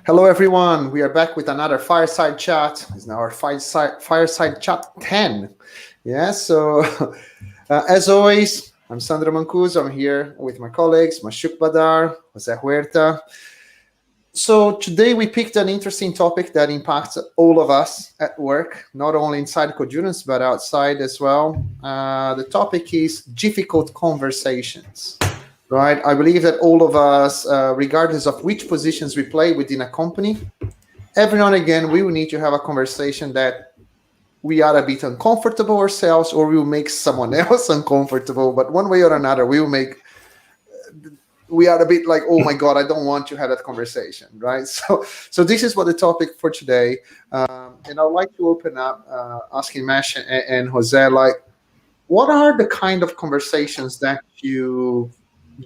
Hello, everyone. We are back with another Fireside Chat. It's now our Fireside Chat 10. Yeah, so as always, I'm Sandro Mancuso. I'm here with my colleagues, Mashooq Badar, José Huerta. So today we picked an interesting topic that impacts all of us at work, not only inside Codurance, but outside as well. The topic is difficult conversations. Right. I believe that all of us, regardless of which positions we play within a company, every now and again, we will need to have a conversation that we are a bit uncomfortable ourselves, or we will make someone else uncomfortable. But one way or another, we are a bit like, oh my God, I don't want to have that conversation. Right. So this is what the topic for today. And I'd like to open up asking Mash and Jose, like, what are the kind of conversations that you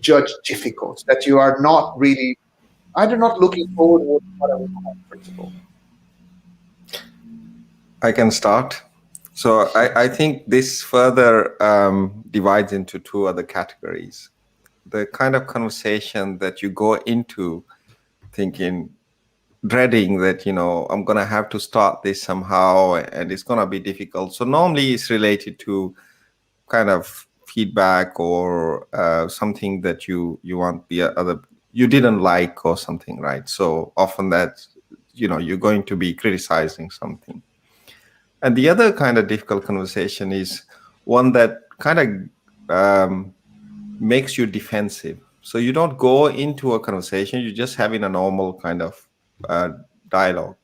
judge difficult, that you are not really either not looking forward or not uncomfortable? I can start. So I think this further divides into two other categories. The kind of conversation that you go into thinking, dreading that, I'm going to have to start this somehow and it's going to be difficult. So normally it's related to kind of feedback or something that you want you didn't like or something, right? So often that, you're going to be criticizing something. And the other kind of difficult conversation is one that kind of makes you defensive. So you don't go into a conversation, you're just having a normal kind of dialogue.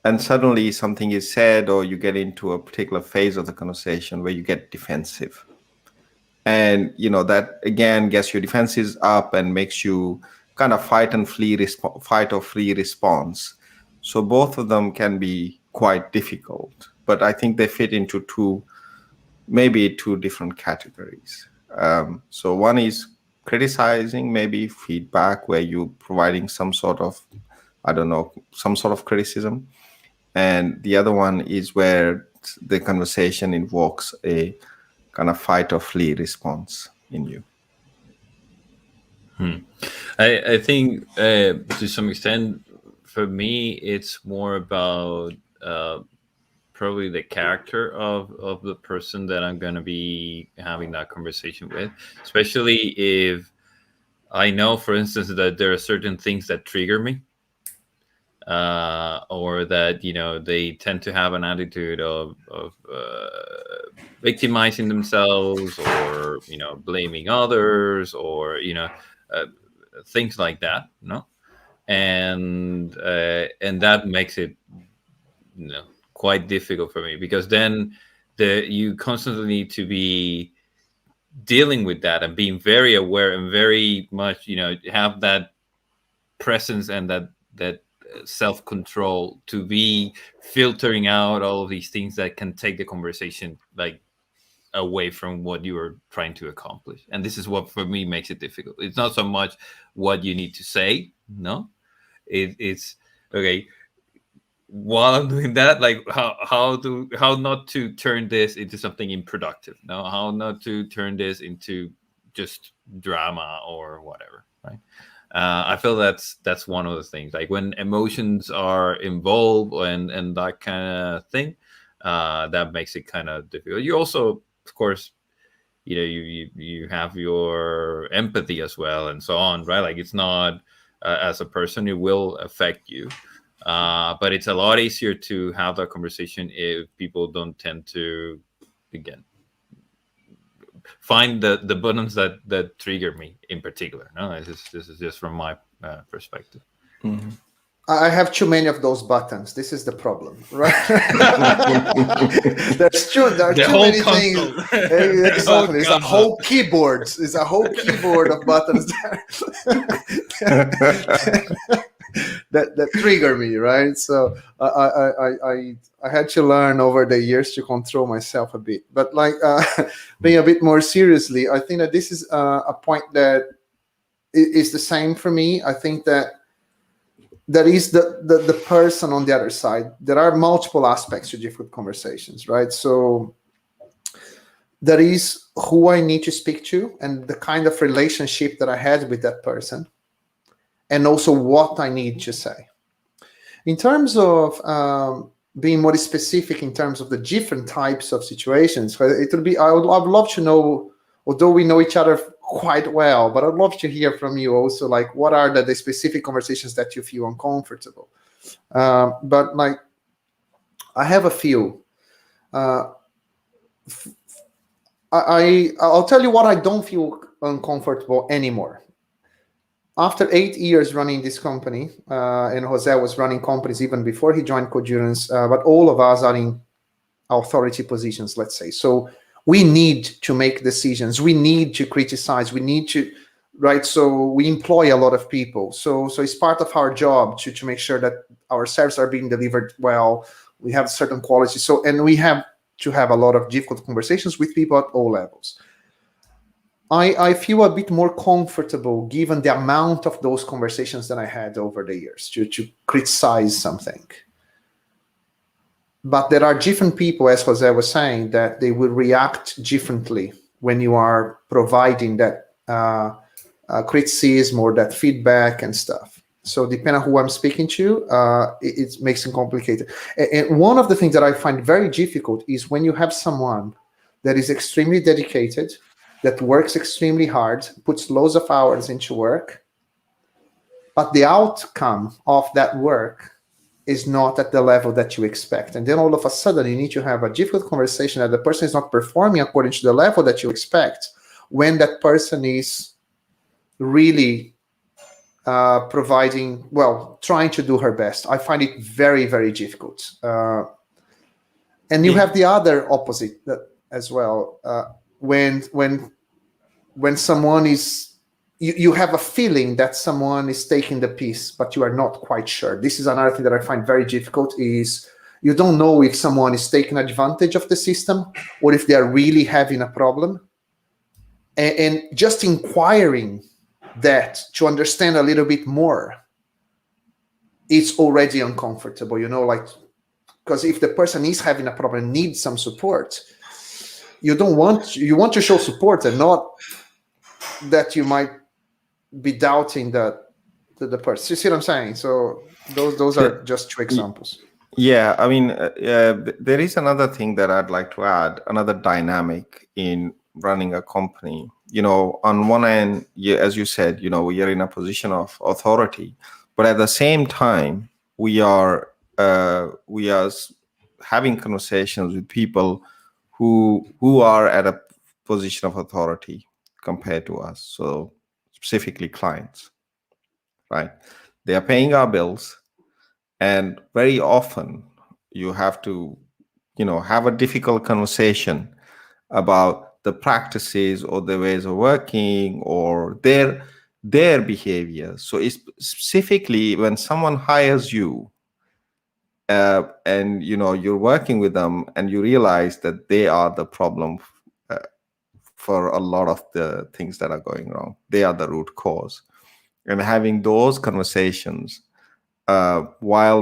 And suddenly something is said, or you get into a particular phase of the conversation where you get defensive. And, that again gets your defenses up and makes you kind of fight or flee response. So both of them can be quite difficult, but I think they fit into two different categories. So one is criticizing, maybe feedback, where you're providing some sort of criticism. And the other one is where the conversation invokes a kind of fight or flee response in you. I think to some extent, for me, it's more about probably the character of the person that I'm going to be having that conversation with, especially if I know, for instance, that there are certain things that trigger me. Or that they tend to have an attitude of victimizing themselves, or blaming others, or things like that, and that makes it quite difficult for me, because then you constantly need to be dealing with that and being very aware and very much have that presence and that self-control to be filtering out all of these things that can take the conversation like away from what you are trying to accomplish. And this is what for me makes it difficult. It's not so much what you need to say, it's okay, while I'm doing that, like how not to turn this into something unproductive, how not to turn this into just drama or whatever, right? I feel that's one of the things, like when emotions are involved and that kind of thing, that makes it kind of difficult. You also, of course, you have your empathy as well and so on, right? Like it's not as a person, it will affect you, but it's a lot easier to have that conversation if people don't tend to, again, find the buttons that trigger me in particular. This is just from my perspective. Mm-hmm. I have too many of those buttons. This is the problem, right? There are too many things. Exactly. It's a whole keyboard. It's a whole keyboard of buttons that trigger me, right? So I had to learn over the years to control myself a bit. But like being a bit more seriously, I think that this is a point that is the same for me. I think that is the person on the other side. There are multiple aspects to difficult conversations, right? So there is who I need to speak to and the kind of relationship that I had with that person, and also what I need to say. In terms of being more specific in terms of the different types of situations, it would be, I'd love to know, although we know each other quite well, but I'd love to hear from you also, like, what are the specific conversations that you feel uncomfortable? But like, I have a few. I'll tell you what I don't feel uncomfortable anymore. After 8 years running this company, and Jose was running companies even before he joined Codurance, but all of us are in authority positions, let's say. So we need to make decisions. We need to criticize. We need to, right? So we employ a lot of people. So it's part of our job to make sure that our services are being delivered well. We have certain quality. So, and we have to have a lot of difficult conversations with people at all levels. I feel a bit more comfortable given the amount of those conversations that I had over the years to criticize something. But there are different people, as Jose was saying, that they will react differently when you are providing that criticism or that feedback and stuff. So depending on who I'm speaking to, it makes it complicated. And one of the things that I find very difficult is when you have someone that is extremely dedicated, that works extremely hard, puts loads of hours into work, but the outcome of that work is not at the level that you expect. And then all of a sudden you need to have a difficult conversation that the person is not performing according to the level that you expect, when that person is really providing, well, trying to do her best. I find it very, very difficult. And you have the other opposite as well. When someone is, you have a feeling that someone is taking the piece, but you are not quite sure. This is another thing that I find very difficult, is you don't know if someone is taking advantage of the system or if they are really having a problem. And just inquiring that to understand a little bit more, it's already uncomfortable, like, because if the person is having a problem, needs some support, you want to show support and not that you might be doubting the person. You see what I'm saying? So those are just two examples. Yeah, I mean, there is another thing that I'd like to add, another dynamic in running a company. On one end, as you said, we are in a position of authority, but at the same time, we are having conversations with people who are at a position of authority compared to us. So specifically clients, right? They are paying our bills, and very often you have to, have a difficult conversation about the practices or the ways of working or their behavior. So it's specifically when someone hires you, and you're working with them and you realize that they are the problem for a lot of the things that are going wrong. They are the root cause. And having those conversations while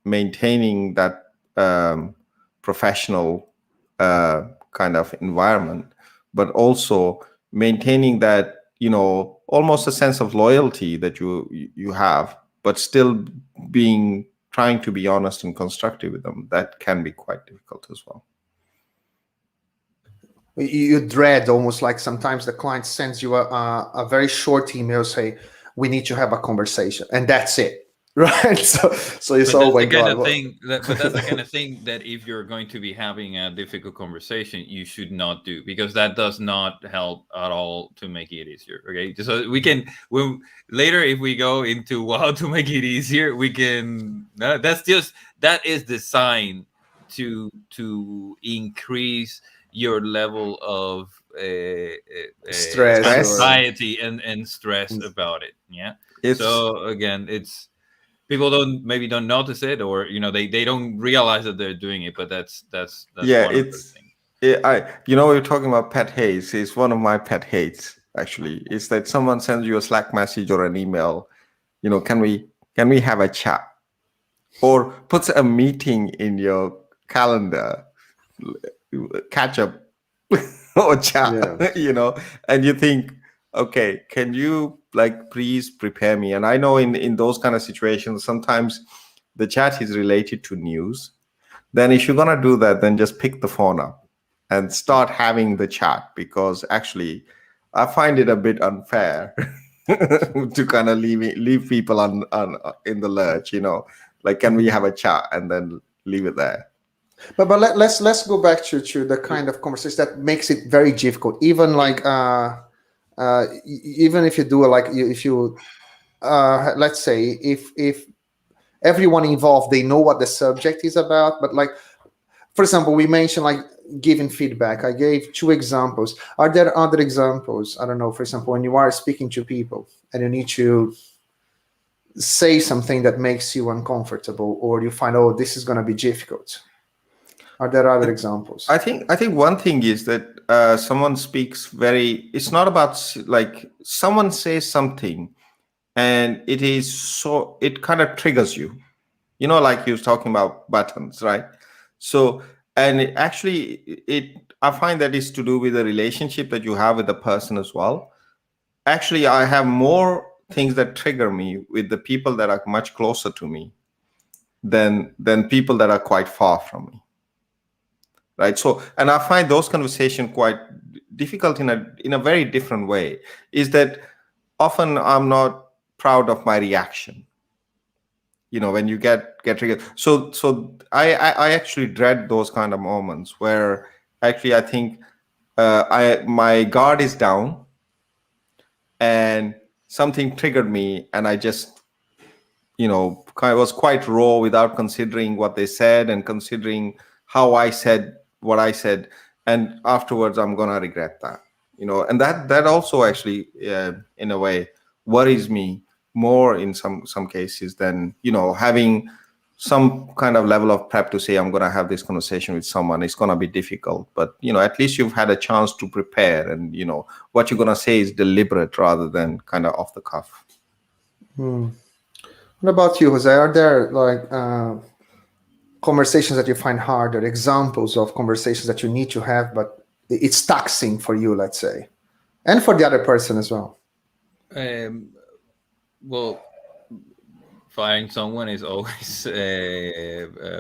maintaining that professional kind of environment, but also maintaining that, almost a sense of loyalty that you have, but still trying to be honest and constructive with them, that can be quite difficult as well. You dread almost, like sometimes the client sends you a very short email, say, we need to have a conversation, and that's it, right? So it's all my God. But that's the kind of thing that if you're going to be having a difficult conversation, you should not do, because that does not help at all to make it easier. Okay, so later, if we go into how to make it easier, we can. That is designed to increase your level of stress, anxiety, and stress about it. Yeah. So again, it's people don't notice it, or they don't realize that they're doing it. But that's yeah, one it's of the things. We're talking about pet hates. It's one of my pet hates, actually. Is that someone sends you a Slack message or an email, can we have a chat, or puts a meeting in your calendar, catch up or chat, and you think, okay, can you please prepare me? And I know in those kind of situations, sometimes the chat is related to news, then if you're going to do that, then just pick the phone up and start having the chat, because actually I find it a bit unfair to kind of leave people on in the lurch, like, can we have a chat and then leave it there? But let's go back to the kind of conversation that makes it very difficult. Even like even if you do if you let's say if everyone involved, they know what the subject is about, but like, for example, we mentioned like giving feedback. I gave 2 examples. Are there other examples? I don't know. For example, when you are speaking to people and you need to say something that makes you uncomfortable, or you find, oh, this is going to be difficult. Are there other examples? I think one thing is that someone speaks it's not about like someone says something and it kind of triggers you, like you was talking about buttons, right? So, and I find that is to do with the relationship that you have with the person as well. Actually, I have more things that trigger me with the people that are much closer to me than people that are quite far from me. Right. So, and I find those conversations quite difficult in a very different way, is that often I'm not proud of my reaction, when you get triggered. So I actually dread those kind of moments where actually I think my guard is down and something triggered me, and I just I was quite raw without considering what they said and considering how I said what I said, and afterwards I'm gonna regret that, and that also actually in a way worries me more in some cases than having some kind of level of prep to say I'm gonna have this conversation with someone. It's gonna be difficult, but at least you've had a chance to prepare, and what you're gonna say is deliberate rather than kind of off the cuff. What about you, Jose? Are there like conversations that you find hard, or examples of conversations that you need to have, but it's taxing for you, let's say, and for the other person as well? Well, firing someone is always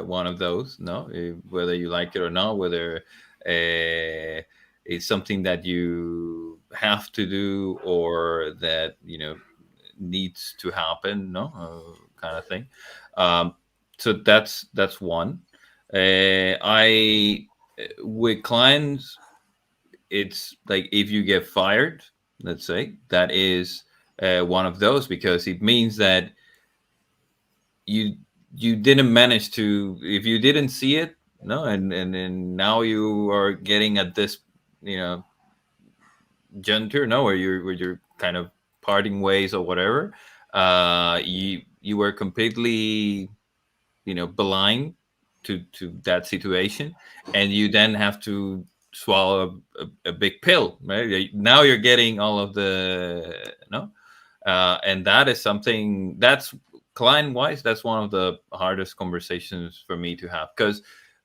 one of those, no? Whether you like it or not, whether it's something that you have to do or that needs to happen, no, kind of thing. So that's one. I with clients, it's like if you get fired, let's say, that is one of those, because it means that you didn't manage to, if you didn't see it, no, and now you are getting at this juncture, no, where you're kind of parting ways or whatever. You were completely blind to that situation, and you then have to swallow a big pill, right? Now you're getting all of the and that is something that's client wise, that's one of the hardest conversations for me to have, because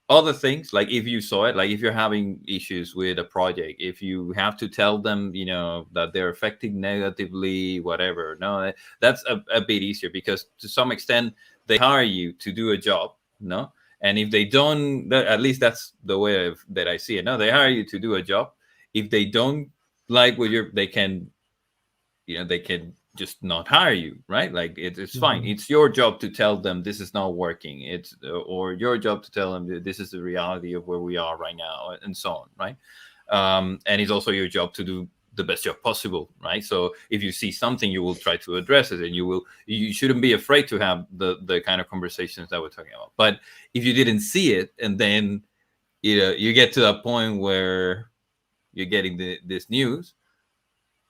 other things, like if you saw it, like if you're having issues with a project, if you have to tell them that they're affecting negatively, whatever, no, that's a bit easier, because to some extent they hire you to do a job, no, and if they don't, at least that's the way that I see it, no, they hire you to do a job. If they don't like what they can just not hire you, right? Like it's fine. It's your job to tell them this is not working. It's or your job to tell them that this is the reality of where we are right now, and so on, right? And it's also your job to do the best job possible, right? So if you see something, you will try to address it, and you shouldn't be afraid to have the kind of conversations that we're talking about. But if you didn't see it, and then you get to that point where you're getting this news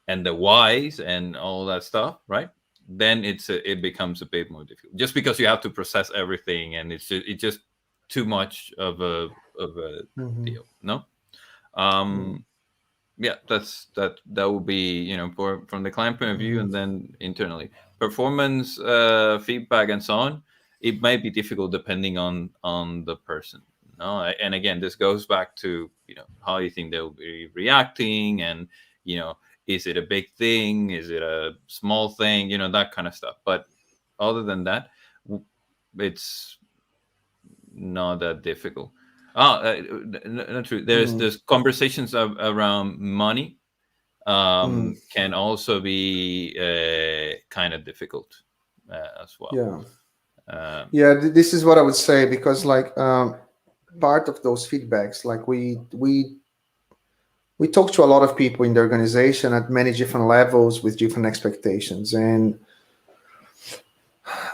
and the whys and all that stuff, right? Then it becomes a bit more difficult, just because you have to process everything, and it's just too much of a deal, no? Yeah, that would be from the client point of view, and then internally performance feedback and so on. It might be difficult depending on the person, no? And again, this goes back to how you think they'll be reacting, and is it a big thing? Is it a small thing? That kind of stuff. But other than that, it's not that difficult. Not true. There's conversations around money can also be kind of difficult as well. This is what I would say, because like part of those feedbacks, like we talk to a lot of people in the organization at many different levels with different expectations, and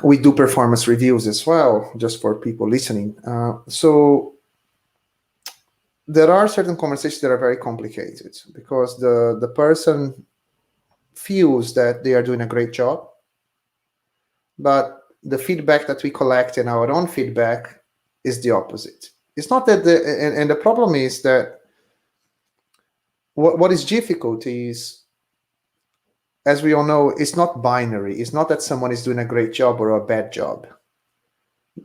we do performance reviews as well, just for people listening. So there are certain conversations that are very complicated because the person feels that they are doing a great job, but the feedback that we collect in our own feedback is the opposite. It's not that and the problem is that what is difficult is, as we all know, it's not binary. It's not that someone is doing a great job or a bad job.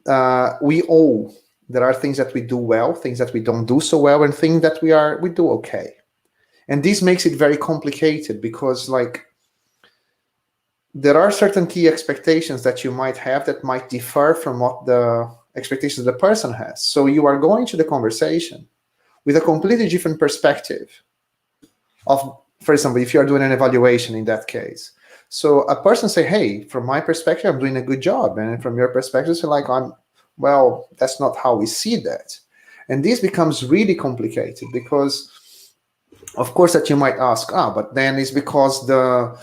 There are things that we do well, things that we don't do so well, and things that we do okay. And this makes it very complicated because, like, there are certain key expectations that you might have that might differ from what the expectations the person has. So you are going to the conversation with a completely different perspective of, for example, if you are doing an evaluation in that case. So a person say, hey, from my perspective, I'm doing a good job. And from your perspective, so like, well, that's not how we see that. And this becomes really complicated because, of course, that you might ask, but then it's because the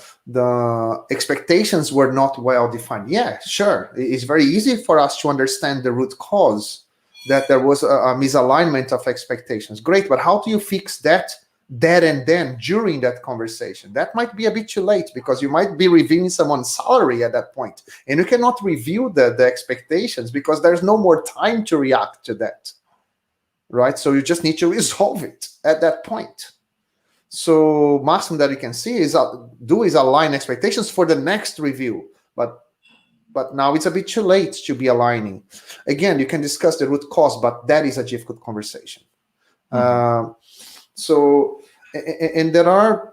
expectations were not well defined. Yeah, sure. It's very easy for us to understand the root cause, that there was a misalignment of expectations. Great, but how do you fix that there and then during that conversation? That might be a bit too late because you might be reviewing someone's salary at that point, and you cannot review the expectations because there's no more time to react to that, right? So you just need to resolve it at that point. So maximum that you can see is align expectations for the next review, but now it's a bit too late to be aligning. Again, you can discuss the root cause, but that is a difficult conversation. So, and there are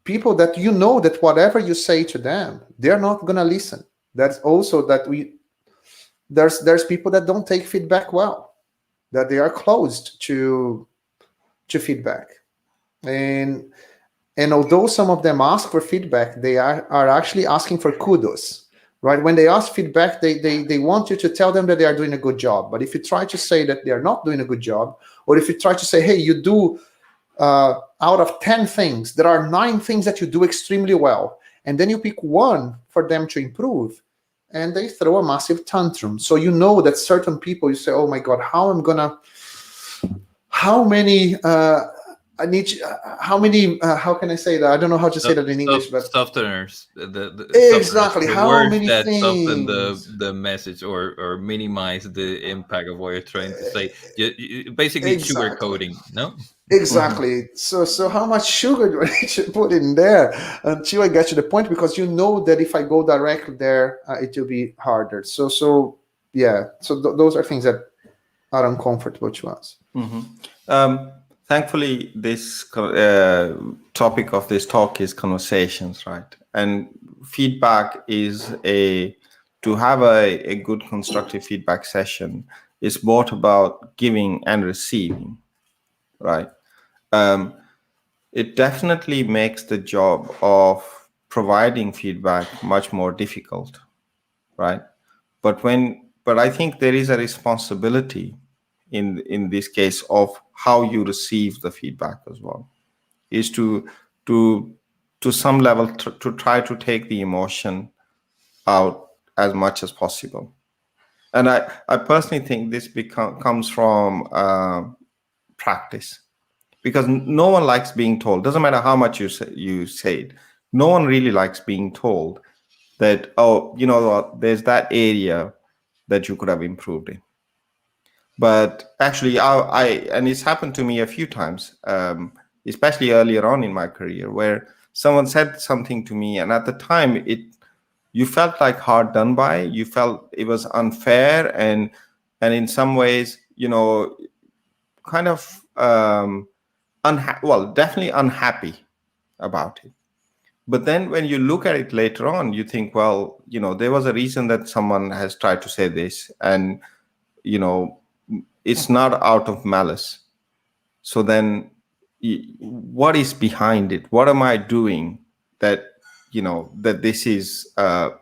people that that whatever you say to them, they're not gonna listen. That's also that there's people that don't take feedback well, that they are closed to feedback, and although some of them ask for feedback, they are actually asking for kudos, right? When they ask feedback, they want you to tell them that they are doing a good job. But if you try to say that they are not doing a good job, or if you try to say, hey, you do out of 10 things, there are 9 things that you do extremely well, and then you pick one for them to improve, and they throw a massive tantrum. So that certain people, you say, oh my God, how can I say that? I don't know how to say that in English, but softeners. Exactly. The How words many that things soften the message or minimize the impact of what you're trying to say. Basically, sugarcoating. No. Exactly. So how much sugar do I need to put in there until I get to the point? Because that if I go directly there, it will be harder. So yeah. So those are things that are uncomfortable to us. Thankfully, this topic of this talk is conversations, right? And feedback is to have a good constructive feedback session is both about giving and receiving, right? It definitely makes the job of providing feedback much more difficult, right? But I think there is a responsibility in this case of how you receive the feedback as well, is to some level to try to take the emotion out as much as possible. And I personally think this comes from practice, because no one likes being told, doesn't matter how much you say it, no one really likes being told that, oh, you know what, there's that area that you could have improved in. But actually, and it's happened to me a few times, especially earlier on in my career, where someone said something to me, and at the time, you felt like hard done by. You felt it was unfair, and in some ways, kind of definitely unhappy about it. But then when you look at it later on, you think, well, there was a reason that someone has tried to say this, and it's not out of malice. So then what is behind it? What am I doing that that this is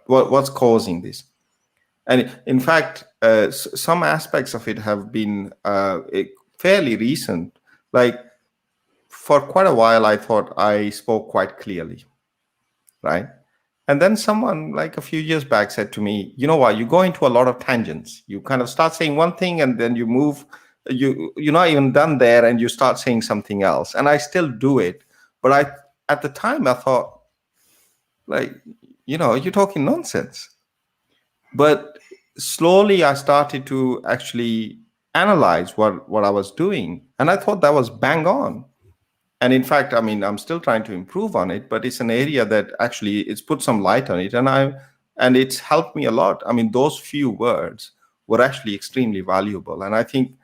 what's causing this? And in fact, some aspects of it have been fairly recent. Like, for quite a while, I thought I spoke quite clearly, right? And then someone, like a few years back, said to me, you know what, you go into a lot of tangents. You kind of start saying one thing and then you move, you're not even done there, and you start saying something else. And I still do it. But at the time, I thought, like, you're talking nonsense. But slowly I started to actually analyze what I was doing. And I thought that was bang on. And in fact, I mean, I'm still trying to improve on it, but it's an area that actually it's put some light on it. And it's helped me a lot. I mean, those few words were actually extremely valuable. And I think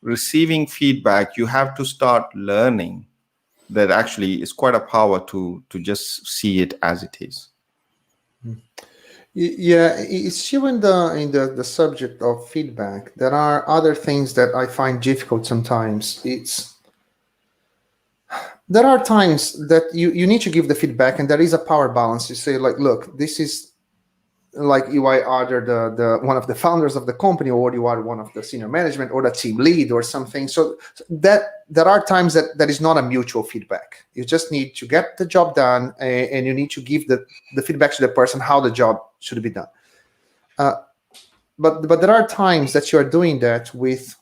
receiving feedback, you have to start learning that actually it's quite a power to just see it as it is. Yeah, it's still in the subject of feedback. There are other things that I find difficult sometimes. There are times that you need to give the feedback, and there is a power balance. You say, like, look, this is like you are either the one of the founders of the company, or you are one of the senior management or the team lead or something. So that there are times that is not a mutual feedback. You just need to get the job done, and you need to give the feedback to the person how the job should be done. But there are times that you are doing that with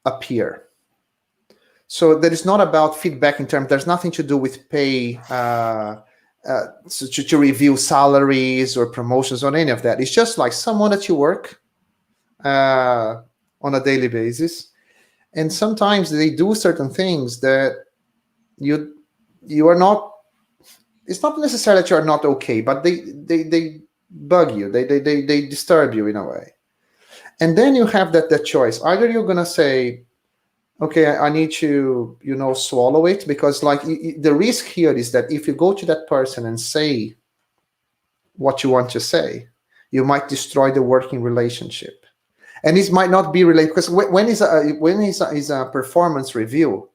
a peer. So that is not about feedback in terms. There's nothing to do with pay. To review salaries or promotions or any of that. It's just like someone that you work on a daily basis, and sometimes they do certain things that you are not. It's not necessarily that you are not okay, but they bug you. They disturb you in a way, and then you have that choice. Either you're gonna say, okay, I need to, swallow it, because like the risk here is that if you go to that person and say what you want to say, you might destroy the working relationship. And this might not be related, because when is a performance review,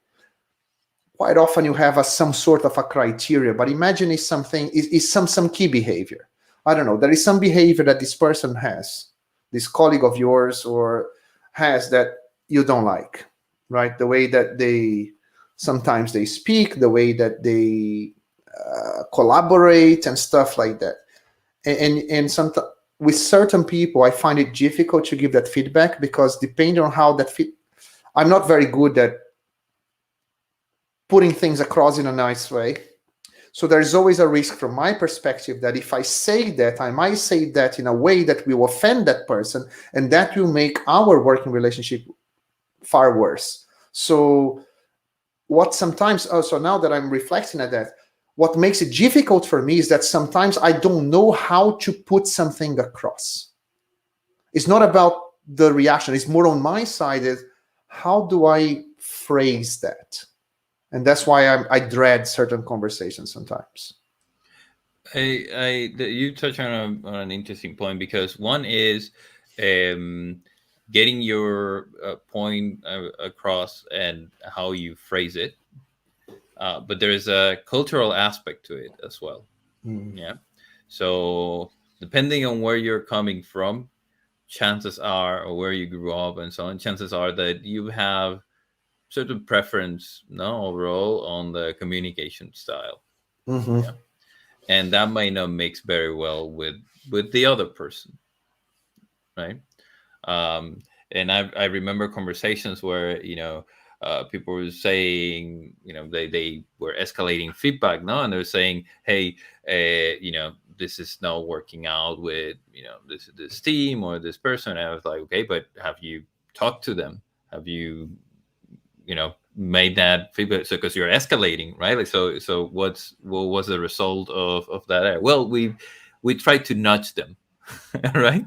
quite often you have some sort of a criteria. But imagine if something is some key behavior. I don't know, there is some behavior that this person has, this colleague of yours or has, that you don't like. Right, the way that sometimes they speak, the way that they collaborate and stuff like that. And sometimes with certain people, I find it difficult to give that feedback, because depending on how that I'm not very good at putting things across in a nice way. So there's always a risk from my perspective that if I say that, I might say that in a way that will offend that person, and that will make our working relationship far worse. So what sometimes also, now that I'm reflecting at that, what makes it difficult for me is that sometimes I don't know how to put something across. It's not about the reaction. It's more on my side, is how do I phrase that? And that's why I dread certain conversations sometimes. You touch on an interesting point, because one is getting your point across and how you phrase it, but there is a cultural aspect to it as well. Yeah, so depending on where you're coming from, chances are, or where you grew up and so on, chances are that you have certain preference, overall, on the communication style. Yeah. And that might not mix very well with the other person, right? And I remember conversations where people were saying, they were escalating feedback, and they're saying, hey, this is not working out with this team or this person. And I was like, okay, but have you talked to them? Have you made that feedback? So because you're escalating, right? Like, so what was the result of that? Well, we tried to nudge them. Right,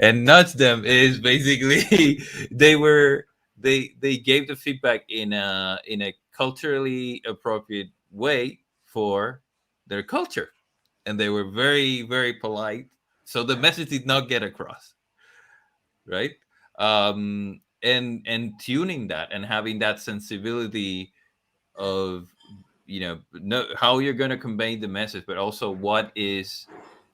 and nudge them is basically they gave the feedback in a culturally appropriate way for their culture, and they were very, very polite. So the message did not get across, right? And tuning that and having that sensibility of, know how you're going to convey the message, but also what is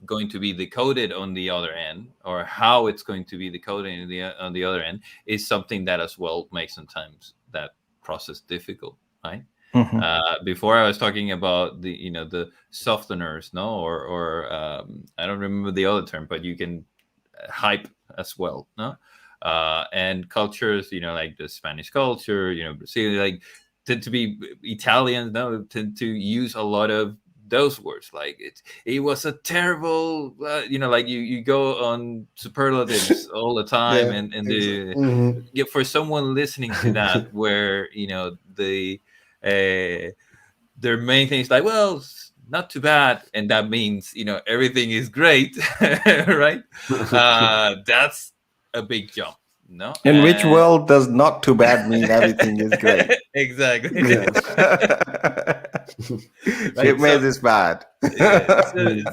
going to be decoded on the other end, or how it's going to be decoded on the other end, is something that as well makes sometimes that process difficult, right? Before I was talking about the softeners, no, or I don't remember the other term, but you can hype as well, no, and cultures, like the Spanish culture, Brazil, like tend to be Italians, no, tend to use a lot of those words, like it was a terrible, like you go on superlatives all the time, Yeah, and exactly. for someone listening to that, where their main thing is like, well, it's not too bad, and that means everything is great, right? That's a big jump, no? In which world does not too bad mean everything is great? Exactly. Yeah. It made this bad.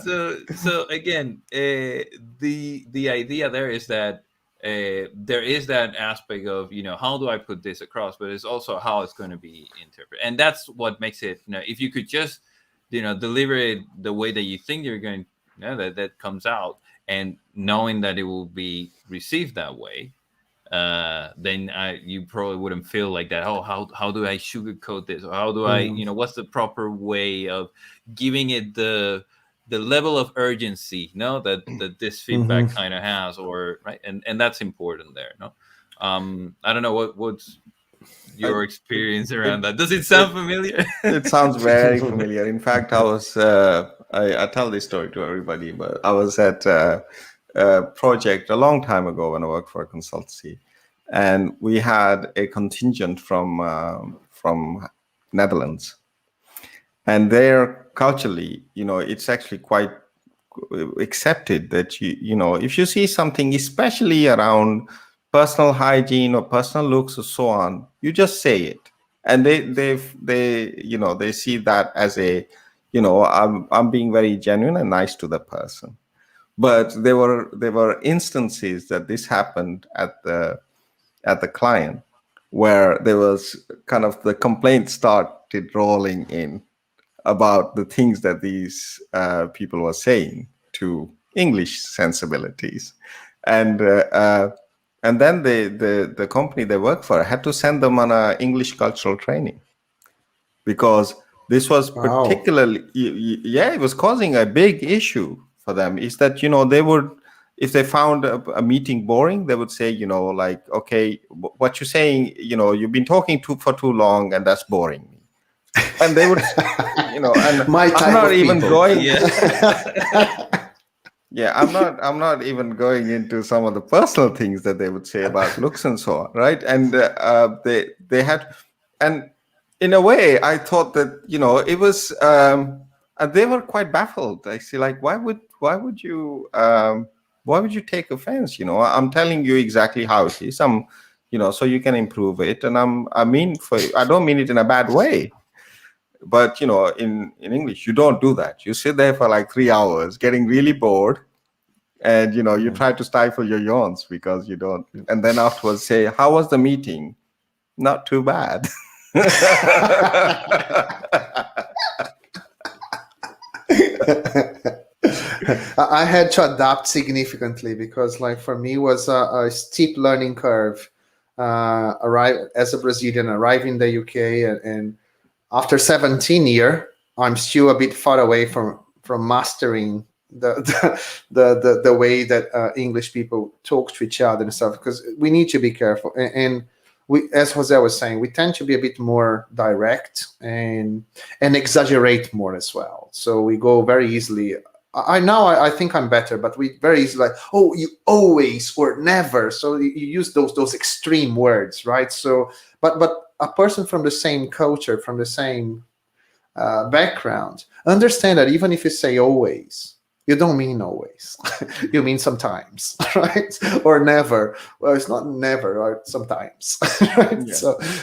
So again, the idea there is that there is that aspect of how do I put this across, but it's also how it's going to be interpreted, and that's what makes it. If you could just deliver it the way that you think you're going, that comes out, and knowing that it will be received that way, then you probably wouldn't feel like that. Oh, how do I sugarcoat this, or how do I what's the proper way of giving it the level of urgency, that this feedback kind of has, or right, and that's important there. No, I don't know what's your experience around that. Does it sound familiar? It sounds very familiar. In fact, I was I tell this story to everybody, but I was at a project a long time ago when I worked for a consultancy, and we had a contingent from Netherlands, and there culturally, it's actually quite accepted that if you see something, especially around personal hygiene or personal looks or so on, you just say it, and they see that as a I'm being very genuine and nice to the person. But there were instances that this happened at the client, where there was kind of the complaint started rolling in about the things that these people were saying to English sensibilities, and then the company they work for had to send them on a English cultural training, because this was particularly, it was causing a big issue for them. Is that they would, if they found a meeting boring, they would say like, okay, what you're saying, you've been talking for too long, and that's boring me. And they would, and I'm not even going. Yeah, I'm not even going into some of the personal things that they would say about looks and so on, right? And they had, and in a way, I thought that it was, they were quite baffled. I see, like, why would you take offense? I'm telling you exactly how it is. So you can improve it, and I don't mean it in a bad way. But in English, you don't do that. You sit there for like 3 hours, getting really bored, and you try to stifle your yawns because you don't. And then afterwards say, "How was the meeting?" Not too bad. I had to adapt significantly, because, like, for me, was a steep learning curve. Arrive as a Brazilian, arrive in the UK, and after 17 years, I'm still a bit far away from mastering the way that English people talk to each other and stuff, because we need to be careful. And we, as Jose was saying, we tend to be a bit more direct and exaggerate more as well. So we go very easily. I think I'm better, but we very easily like, oh, you always or never. So you use those extreme words, right? So, but a person from the same culture, from the same background, understand that even if you say always, you don't mean always. You mean sometimes, right? Or never. Well, it's not never, or sometimes, right? Yeah.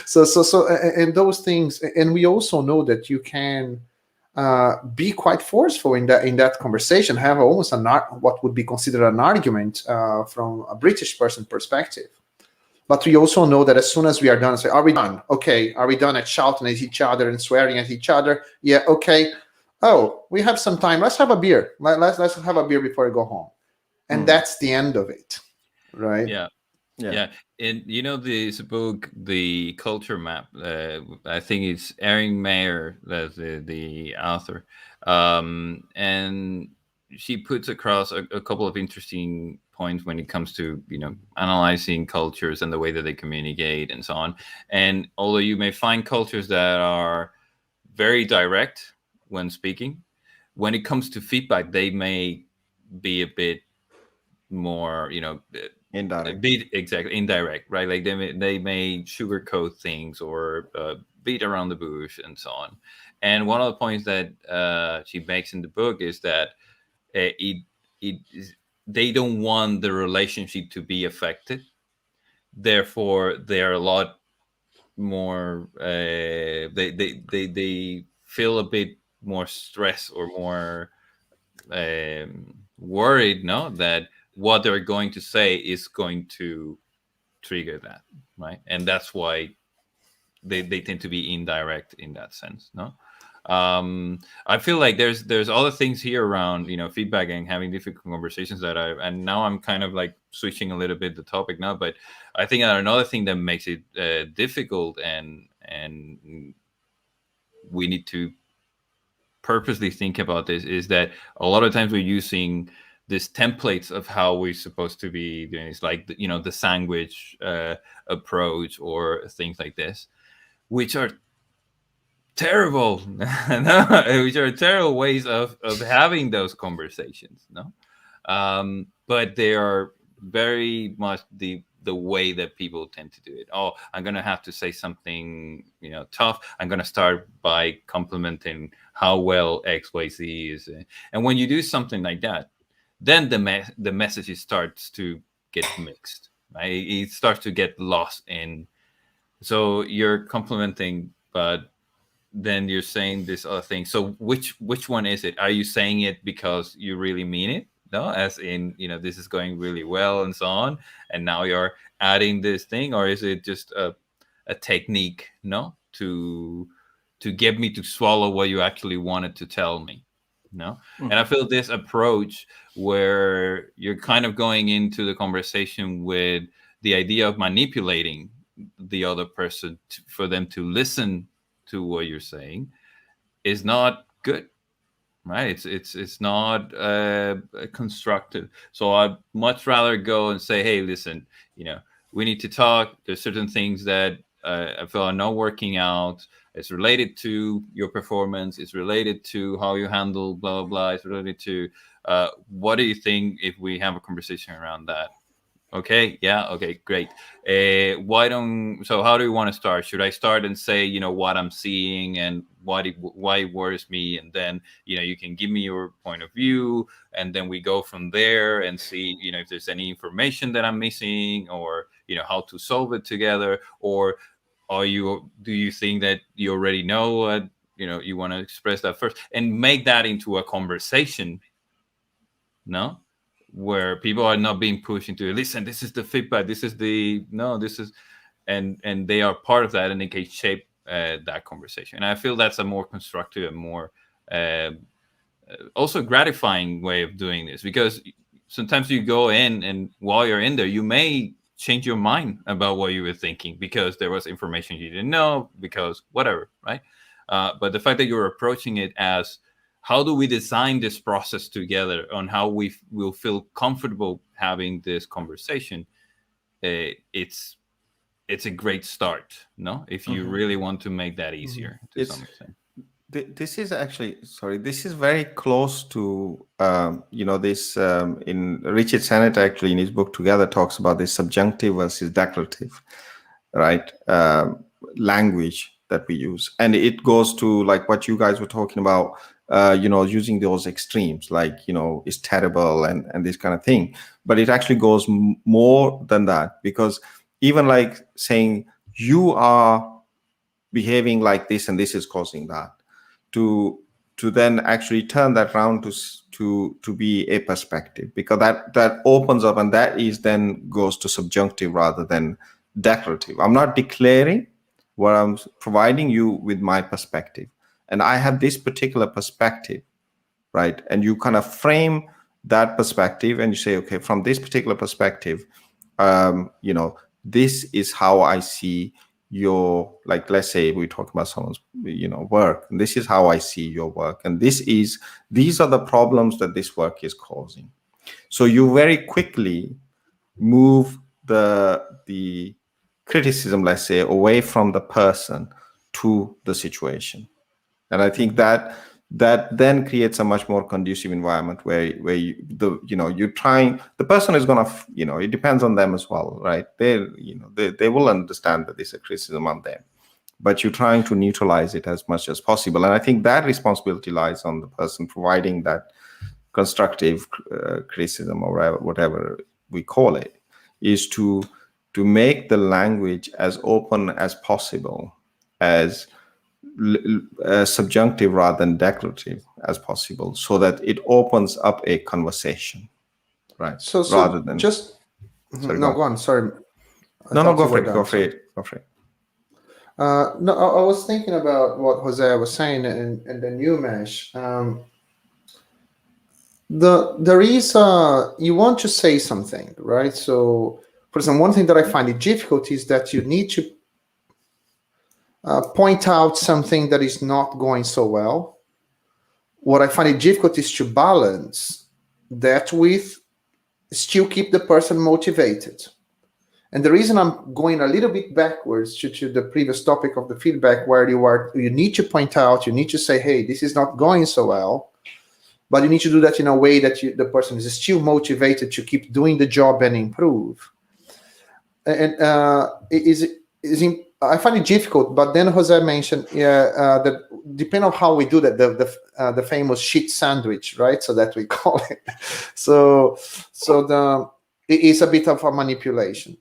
So, and those things. And we also know that you can be quite forceful in that conversation, have almost what would be considered an argument from a British person perspective. But we also know that as soon as we are done, say, are we done? Okay. Are we done at shouting at each other and swearing at each other? Yeah. Okay. Oh, we have some time. Let's have a beer. Let's have a beer before we go home. And that's the end of it. Right. Yeah. And this book, The Culture Map, I think it's Erin Meyer, that's the author, and she puts across a couple of interesting points when it comes to analyzing cultures and the way that they communicate and so on. And although you may find cultures that are very direct when speaking, when it comes to feedback, they may be a bit more, indirect. Indirect, right? Like they may sugarcoat things or beat around the bush and so on. And one of the points that she makes in the book is that they don't want the relationship to be affected. Therefore, they are a lot more. They feel a bit more stressed or more worried. No, that what they're going to say is going to trigger that, right? And that's why they tend to be indirect in that sense. No. I feel like there's other things here around feedback and having difficult conversations and now I'm kind of like switching a little bit the topic now, but I think another thing that makes it difficult and we need to purposely think about this is that a lot of times we're using these templates of how we're supposed to be doing this, like the sandwich approach or things like this, which are terrible which are terrible ways of having those conversations, no? But they are very much the way that people tend to do it. Oh, I'm gonna have to say something tough. I'm gonna start by complimenting how well XYZ is, and when you do something like that, then the message starts to get mixed, right? It starts to get lost in. So you're complimenting, but then you're saying this other thing. So which one is it? Are you saying it because you really mean it? No, as in, this is going really well and so on, and now you're adding this thing, or is it just a technique, no, to get me to swallow what you actually wanted to tell me? No. Mm-hmm. And I feel this approach where you're kind of going into the conversation with the idea of manipulating the other person for them to listen to what you're saying is not good, right? It's not constructive. So I'd much rather go and say, hey, listen, we need to talk. There's certain things that I feel are not working out. It's related to your performance. It's related to how you handle blah, blah, blah. It's related to what do you think if we have a conversation around that? Okay. Yeah. Okay. Great. So how do you want to start? Should I start and say, what I'm seeing and why it worries me, and then you can give me your point of view, and then we go from there and see if there's any information that I'm missing, or how to solve it together, or do you think that you already know what you want to express that first and make that into a conversation? No. Where people are not being pushed into, listen, this is the feedback, this is and they are part of that, and they can shape that conversation. And I feel that's a more constructive and more also gratifying way of doing this, because sometimes you go in and while you're in there, you may change your mind about what you were thinking because there was information you didn't know, because whatever, right? But the fact that you're approaching it as, how do we design this process together on how we will feel comfortable having this conversation? It's a great start, no? If you really want to make that easier to some extent. This is actually, this is very close to, this in Richard Sennett actually in his book Together talks about this subjunctive versus declarative, right? Language that we use. And it goes to like what you guys were talking about, using those extremes, like, it's terrible and this kind of thing. But it actually goes more than that, because even like saying you are behaving like this and this is causing that, to then actually turn that around to be a perspective, because that opens up, and that is then goes to subjunctive rather than declarative. I'm not declaring, what I'm providing you with my perspective, and I have this particular perspective, right? And you kind of frame that perspective, and you say, okay, from this particular perspective, this is how I see your, like, let's say we talk about someone's, work. This is how I see your work, and these are the problems that this work is causing. So you very quickly move the criticism, let's say, away from the person to the situation. And I think that then creates a much more conducive environment where you're trying, the person is going to, it depends on them as well, right? They will understand that this is a criticism on them, but you're trying to neutralize it as much as possible. And I think that responsibility lies on the person providing that constructive criticism, or whatever we call it, is to make the language as open as possible, as subjunctive rather than declarative as possible, so that it opens up a conversation, right? So rather than just sorry, no, go on. Sorry. No, go for it. Go for it. No, I was thinking about what Jose was saying in the new mesh. There is you want to say something, right? So, for example, one thing that I find it difficult is that you need to point out something that is not going so well. What I find it difficult is to balance that with still keep the person motivated. And the reason I'm going a little bit backwards to the previous topic of the feedback, where you need to point out, you need to say, hey, this is not going so well, but you need to do that in a way that the person is still motivated to keep doing the job and improve. And I find it difficult, but then Jose mentioned that depending on how we do that, the famous shit sandwich, right? So that we call it. So it is a bit of a manipulation,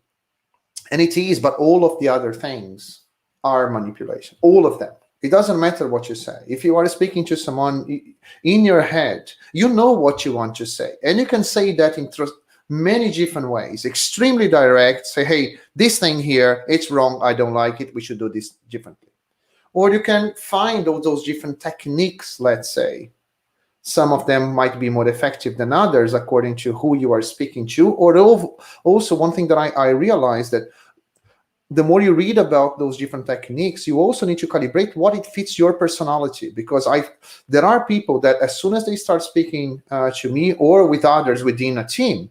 and it is. But all of the other things are manipulation. All of them. It doesn't matter what you say. If you are speaking to someone in your head, you know what you want to say, and you can say that in many different ways. Extremely direct, say, hey, this thing here, it's wrong, I don't like it, we should do this differently. Or you can find all those different techniques, let's say. Some of them might be more effective than others according to who you are speaking to. Or also one thing that I realized, that the more you read about those different techniques, you also need to calibrate what it fits your personality. Because there are people that as soon as they start speaking to me or with others within a team,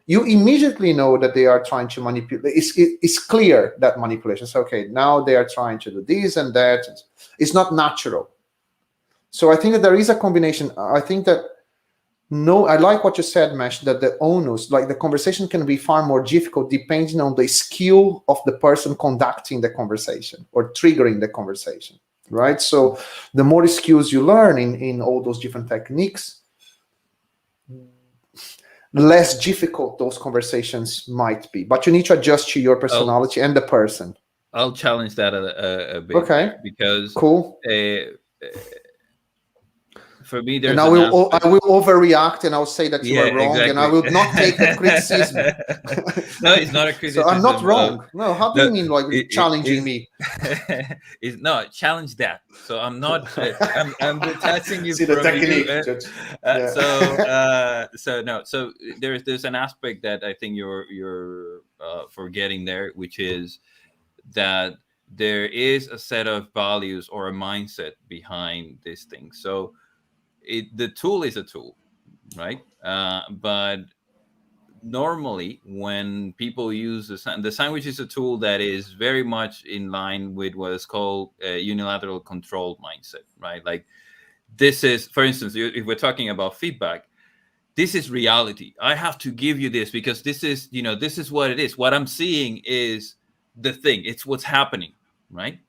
you immediately know that they are trying to manipulate. It's clear that manipulation. So, okay, now they are trying to do this and that. It's not natural. So I think that there is a combination. I think that, I like what you said, Mesh, that the onus, like the conversation can be far more difficult depending on the skill of the person conducting the conversation or triggering the conversation, right? So the more skills you learn in all those different techniques, less difficult those conversations might be. But you need to adjust to your personality and the person. I'll challenge that a bit. Okay. Because cool. For me, there's and I will overreact, and I'll say that you are wrong, exactly. And I will not take the criticism. No, it's not a criticism. So I'm not wrong. No, how do you mean, like, challenging me? No, challenge that. So I'm not. I'm detaching you See from the technique. So there's an aspect that I think you're forgetting there, which is that there is a set of values or a mindset behind this thing. So the tool is a tool, right? But normally when people use the sandwich is a tool that is very much in line with what is called a unilateral control mindset, right? Like, this is, for instance, if we're talking about feedback, this is reality. I have to give you this because this is, this is what it is. What I'm seeing is the thing. It's what's happening, right?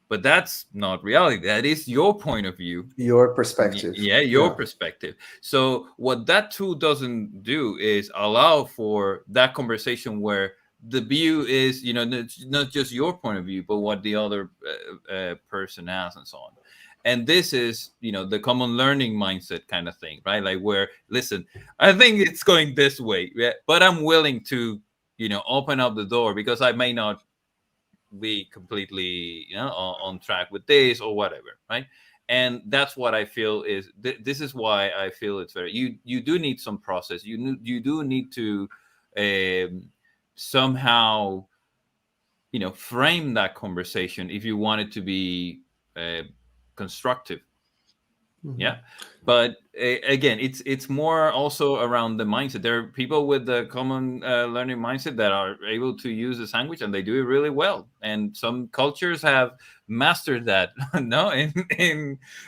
But that's not reality. That is your point of view. Your perspective. Yeah, your perspective. So what that tool doesn't do is allow for that conversation where the view is, not just your point of view, but what the other person has and so on. And this is, the common learning mindset kind of thing, right? Like, where, listen, I think it's going this way, yeah, but I'm willing to, open up the door, because I may not be completely, on track with this or whatever, right? And that's what I feel is this is why I feel it's very, you do need some process. You do need to somehow, frame that conversation if you want it to be constructive. Yeah, but again, it's more also around the mindset. There are people with the common learning mindset that are able to use the language, and they do it really well. And some cultures have mastered that. No, and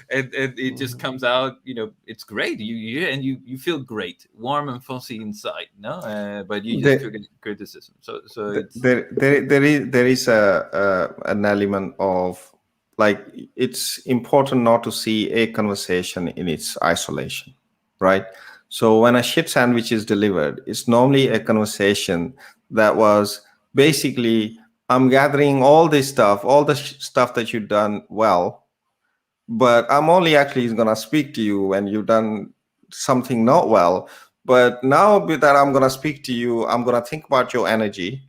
it just comes out. It's great. You feel great, warm and fuzzy inside. No, but you just took a criticism. So it's there is an element of, like, it's important not to see a conversation in its isolation, right? So when a shit sandwich is delivered, it's normally a conversation that was basically, I'm gathering all this stuff, all the stuff that you've done well, but I'm only actually going to speak to you when you've done something not well. But now that I'm going to speak to you, I'm going to think about your energy,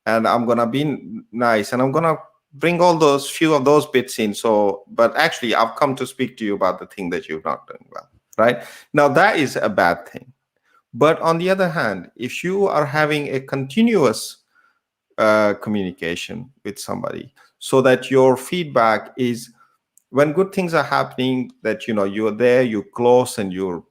and I'm going to be nice, and I'm going to bring all those few of those bits in. So, but actually I've come to speak to you about the thing that you've not done well, right? Now that is a bad thing. But on the other hand, if you are having a continuous communication with somebody, so that your feedback is, when good things are happening, that you're there, you're close, and you're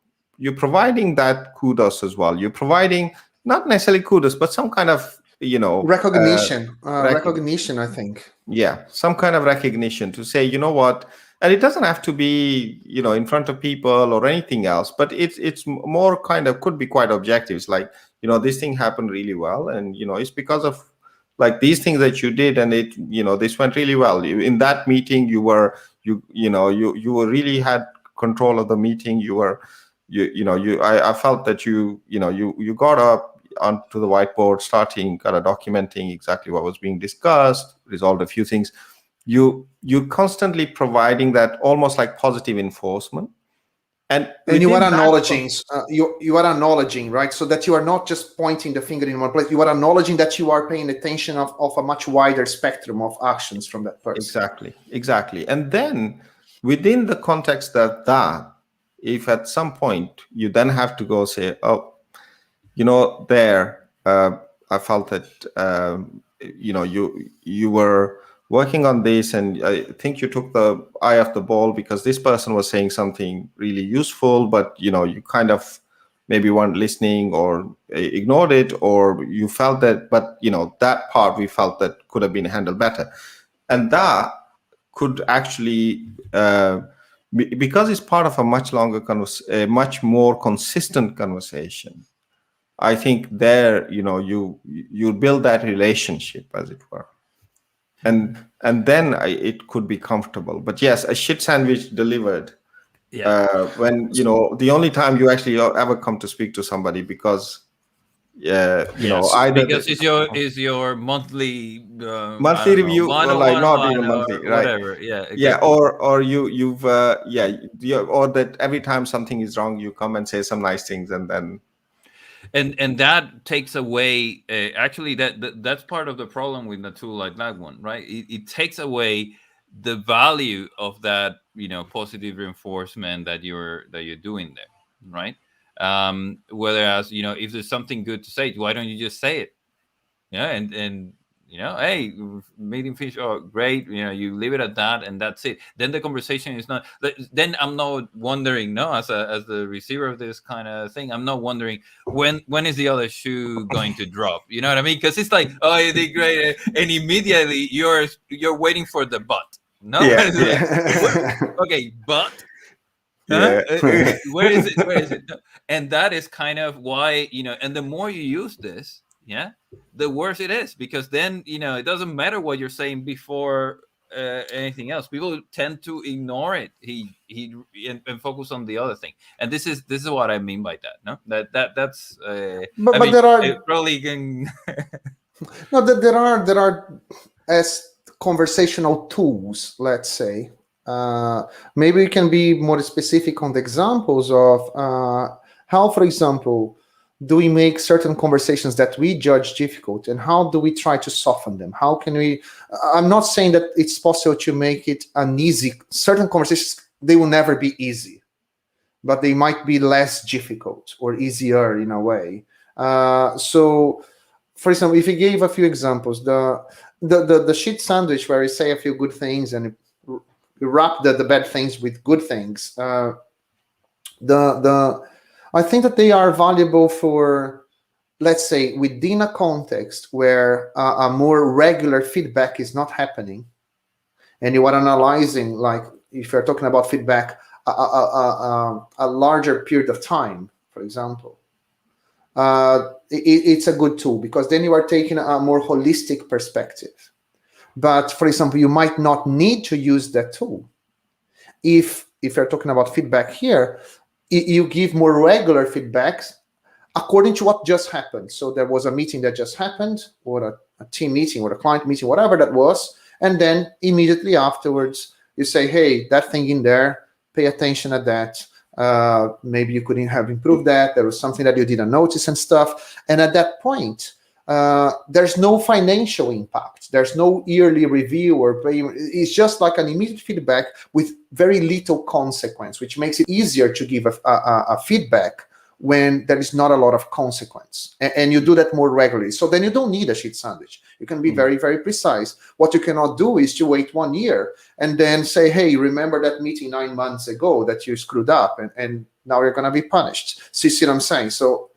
providing that kudos as well. You're providing not necessarily kudos, but some kind of recognition, I think. Yeah, some kind of recognition to say, you know what, and it doesn't have to be in front of people or anything else, but it's more kind of, could be quite objective. It's like, this thing happened really well, and it's because of like these things that you did, and it this went really well. In that meeting, you were really had control of the meeting. I felt that you got up onto the whiteboard, starting kind of documenting exactly what was being discussed, resolved a few things. You're constantly providing that almost like positive enforcement, and you are acknowledging you are acknowledging, right? So that you are not just pointing the finger in one place. You are acknowledging that you are paying attention of a much wider spectrum of actions from that person. Exactly. And then within the context of that, if at some point you then have to go say, oh, I felt that you were working on this, and I think you took the eye off the ball because this person was saying something really useful, but you kind of maybe weren't listening or ignored it, or you felt that, but that part we felt that could have been handled better. And that could actually because it's part of a much longer a much more consistent conversation. I think there, you build that relationship, as it were, and then it could be comfortable. But yes, a shit sandwich delivered. Yeah. When the only time you actually ever come to speak to somebody, because either because is your monthly review, not even monthly, right? Whatever. Yeah. Exactly. Yeah. Or you've or that every time something is wrong, you come and say some nice things, and then. And that takes away actually that's part of the problem with a tool like that one, right? It takes away the value of that positive reinforcement that you're doing there, right? Whereas if there's something good to say, why don't you just say it? Yeah, and hey, meeting fish, oh great, you leave it at that, and that's it. Then the conversation is not. Then I'm not wondering, as the receiver of this kind of thing, I'm not wondering when is the other shoe going to drop. You know what I mean? Because it's like, oh, you did great, and immediately you're waiting for the but. No, like, okay, but. Huh? Yeah. Where is it? And that is kind of why and the more you use this, the worse it is, because then it doesn't matter what you're saying before anything else. People tend to ignore it and focus on the other thing, and this is what I mean by that. No, that's but there are probably can no, there are as conversational tools, let's say, Maybe we can be more specific on the examples of how, for example, do we make certain conversations that we judge difficult, and how do we try to soften them? How can we? I'm not saying that it's possible to make it an easy. Certain conversations, they will never be easy, but they might be less difficult or easier in a way. So, for example, if you gave a few examples, the shit sandwich where you say a few good things and you wrap the bad things with good things. I think that they are valuable for, let's say, within a context where a more regular feedback is not happening, and you are analyzing, like if you're talking about feedback, a larger period of time, for example. It's a good tool because then you are taking a more holistic perspective. But for example, you might not need to use that tool. If you're talking about feedback here, you give more regular feedbacks according to what just happened. So there was a meeting that just happened, or a team meeting, or a client meeting, whatever that was, and then immediately afterwards you say, hey, that thing in there, pay attention at that. Maybe you couldn't have improved that. There was something that you didn't notice and stuff. And at that point, there's no financial impact. There's no yearly review or payment. It's just like an immediate feedback with very little consequence, which makes it easier to give a feedback when there is not a lot of consequence. And you do that more regularly. So then you don't need a shit sandwich. You can be very, very precise. What you cannot do is to wait 1 year and then say, hey, remember that meeting 9 months ago that you screwed up, and now you're going to be punished. See what I'm saying? So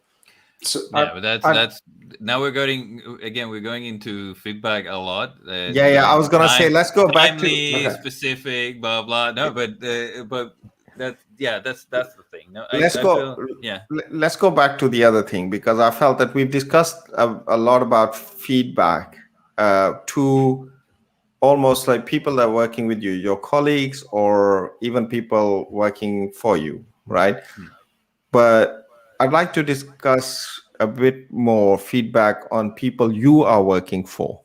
yeah, but that's now we're going into feedback a lot. I was gonna say, let's go back to specific, blah blah. No, but that's the thing. No, let's go back to the other thing, because I felt that we've discussed a lot about feedback to almost like people that are working with you, your colleagues, or even people working for you, right? But I'd like to discuss a bit more feedback on people you are working for.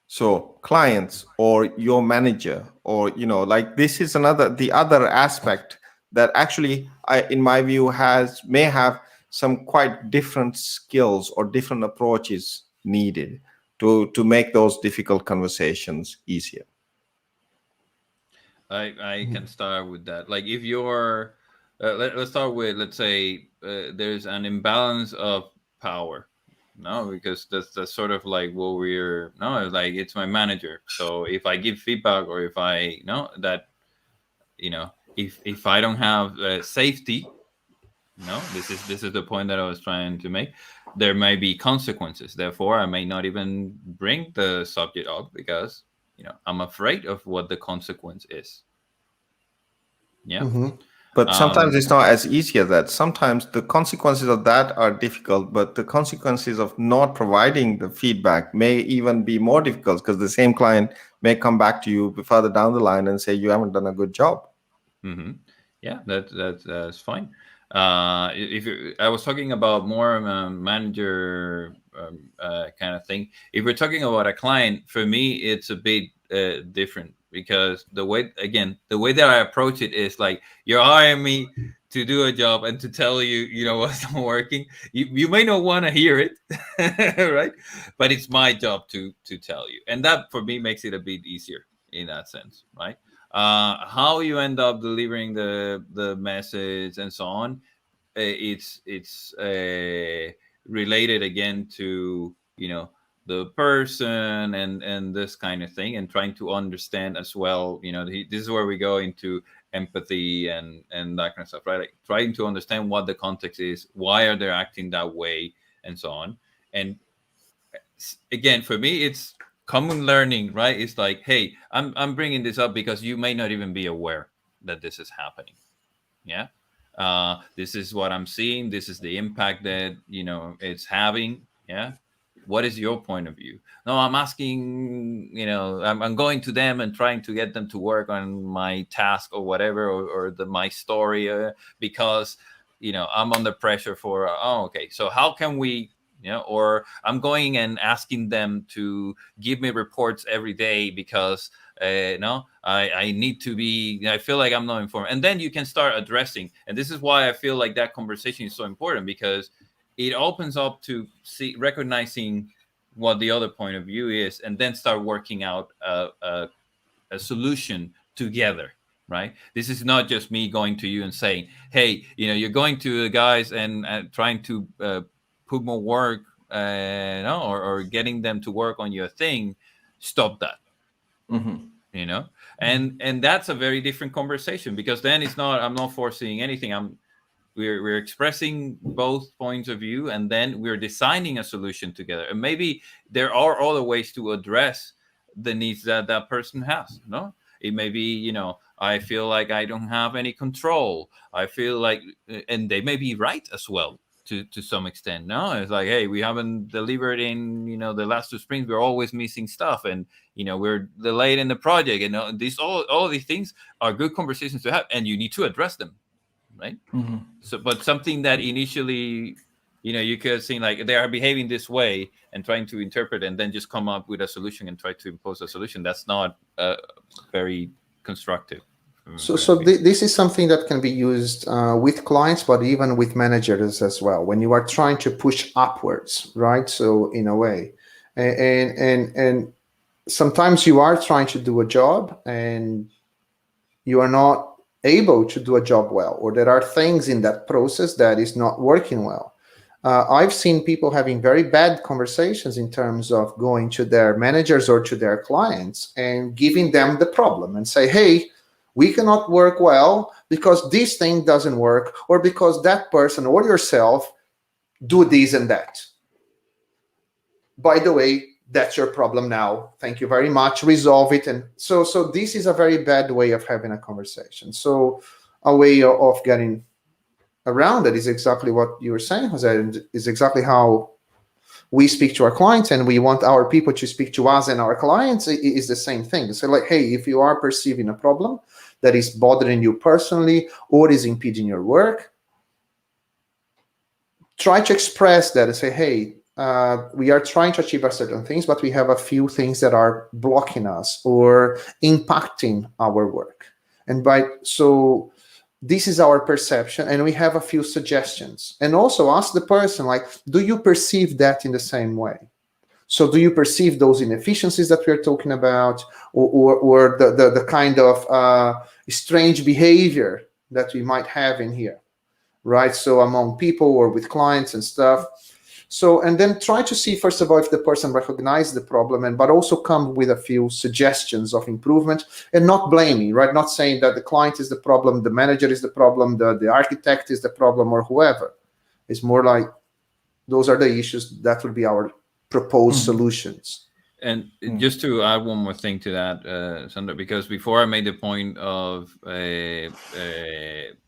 So clients or your manager, or, like this is the other aspect that actually, in my view, may have some quite different skills or different approaches needed to make those difficult conversations easier. I can start with that. Like if you're let's start with, let's say there's an imbalance of power, because that's sort of like what like it's my manager. So if I give feedback, or if I if I don't have safety, this is the point that I was trying to make. There may be consequences. Therefore, I may not even bring the subject up because I'm afraid of what the consequence is. Yeah. Mm-hmm. But sometimes it's not as easy as that. Sometimes the consequences of that are difficult, but the consequences of not providing the feedback may even be more difficult, because the same client may come back to you further down the line and say, you haven't done a good job. Mm-hmm. Yeah, that's fine. I was talking about more manager kind of thing. If we're talking about a client, for me, it's a bit different, because the way that I approach it is like, you're hiring me to do a job and to tell you what's not working. You may not want to hear it, right? But it's my job to tell you, and that for me makes it a bit easier in that sense, right? How you end up delivering the message and so on, it's related again to the person and this kind of thing, and trying to understand as well. This is where we go into empathy and that kind of stuff, right? Like trying to understand what the context is, why are they acting that way, and so on. And again, for me, it's common learning, right? It's like, hey, I'm bringing this up because you may not even be aware that this is happening. Yeah. This is what I'm seeing. This is the impact that it's having. Yeah. What is your point of view? No, I'm asking, I'm going to them and trying to get them to work on my task or whatever, or my story, because I'm under pressure for okay, so how can we or I'm going and asking them to give me reports every day because No, I need to be, I feel like I'm not informed. And then you can start addressing. And this is why I feel like that conversation is so important, because it opens up to recognizing what the other point of view is, and then start working out a solution together. Right. This is not just me going to you and saying, hey, you're going to the guys and trying to put more work, no, or getting them to work on your thing. Stop that. And that's a very different conversation, because then it's not, I'm not forcing anything. We're expressing both points of view, and then we're designing a solution together. And maybe there are other ways to address the needs that person has. No, it may be, I feel like I don't have any control. I feel like, and they may be right as well to some extent. No, it's like, hey, we haven't delivered in, the last 2 sprints. We're always missing stuff, and we're delayed in the project. And these all these things are good conversations to have, and you need to address them. Right. So, but something that initially, you could see like they are behaving this way and trying to interpret, and then just come up with a solution and try to impose a solution. That's not very constructive. So this is something that can be used with clients, but even with managers as well, when you are trying to push upwards, right? So in a way, and sometimes you are trying to do a job and you are not able to do a job well, or there are things in that process that is not working well. I've seen people having very bad conversations in terms of going to their managers or to their clients and giving them the problem and say, hey, we cannot work well because this thing doesn't work, or because that person or yourself do this and that. By the way, that's your problem now. Thank you very much. Resolve it. And so this is a very bad way of having a conversation. So a way of getting around it is exactly what you were saying, Jose, and is exactly how we speak to our clients, and we want our people to speak to us and our clients. It is the same thing. So like, hey, if you are perceiving a problem that is bothering you personally or is impeding your work, try to express that and say, hey, we are trying to achieve certain things, but we have a few things that are blocking us or impacting our work. And so this is our perception, and we have a few suggestions. And also ask the person, like, do you perceive that in the same way? So do you perceive those inefficiencies that we're talking about, or the kind of strange behavior that we might have in here, right? So among people or with clients and stuff. So, and then try to see, first of all, if the person recognizes the problem, but also come with a few suggestions of improvement, and not blaming, right? Not saying that the client is the problem, the manager is the problem, the architect is the problem, or whoever. It's more like, those are the issues, that would be our proposed solutions. And just to add one more thing to that, Sandro, because before I made the point of